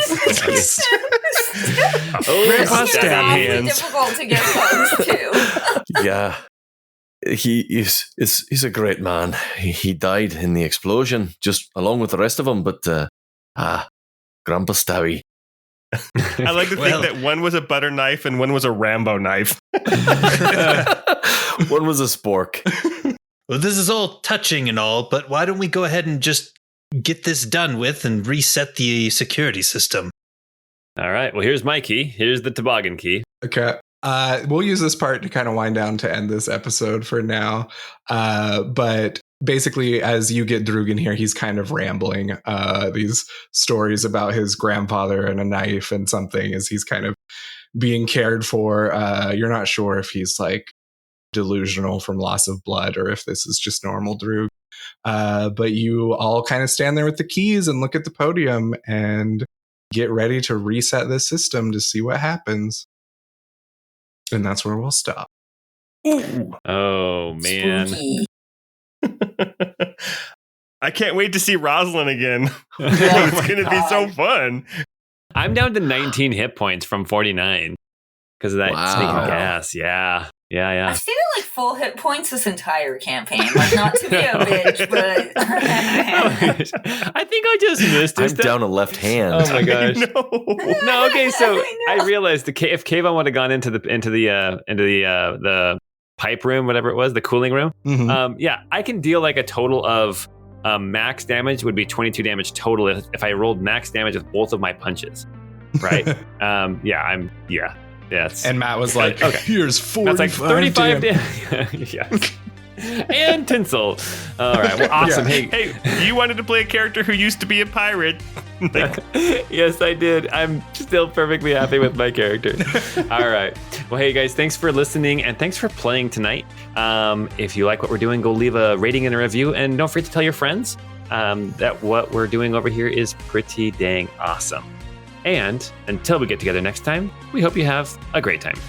Grandpa It's stab awfully hands. difficult to get close to. Yeah. He's a great man. He died in the explosion, just along with the rest of them, but Grandpa Stabby. I like to Well- think that one was a butter knife and one was a Rambo knife. One was a spork. Well, this is all touching and all, but why don't we go ahead and just get this done with and reset the security system? All right. Well, here's my key. Here's the toboggan key. Okay. We'll use this part to kind of wind down to end this episode for now. But basically, as you get Druhg in here, he's kind of rambling these stories about his grandfather and a knife and something as he's kind of being cared for. You're not sure if he's like delusional from loss of blood or if this is just normal Druhg. But you all kind of stand there with the keys and look at the podium and get ready to reset this system to see what happens. And that's where we'll stop. Ooh. Oh, man. Spooky. I can't wait to see Rosalyn again. Oh It's my going to be so God. fun. I'm down to 19 hit points from 49 because of that Wow. sneaking gas. Yeah. I've stayed at like full hit points this entire campaign. Like, not to be a bitch, but I think I just missed I'm it. down a left hand. Oh my gosh. No. No, okay, so I I know. realized if Kayvon would have gone into the pipe room, whatever it was, the cooling room. Mhm. Yeah, I can deal like a total of max damage would be 22 damage total if I rolled max damage with both of my punches. Right? That's And Matt was like, Okay. here's 45 that's like 35 damage. Yeah. and tinsel. All right, well, awesome. Yeah. Hey, you wanted to play a character who used to be a pirate. Yes, I did. I'm still perfectly happy with my character. All right. Well, hey guys, thanks for listening and thanks for playing tonight. If you like what we're doing, go leave a rating and a review, and don't forget to tell your friends that what we're doing over here is pretty dang awesome. And until we get together next time, we hope you have a great time.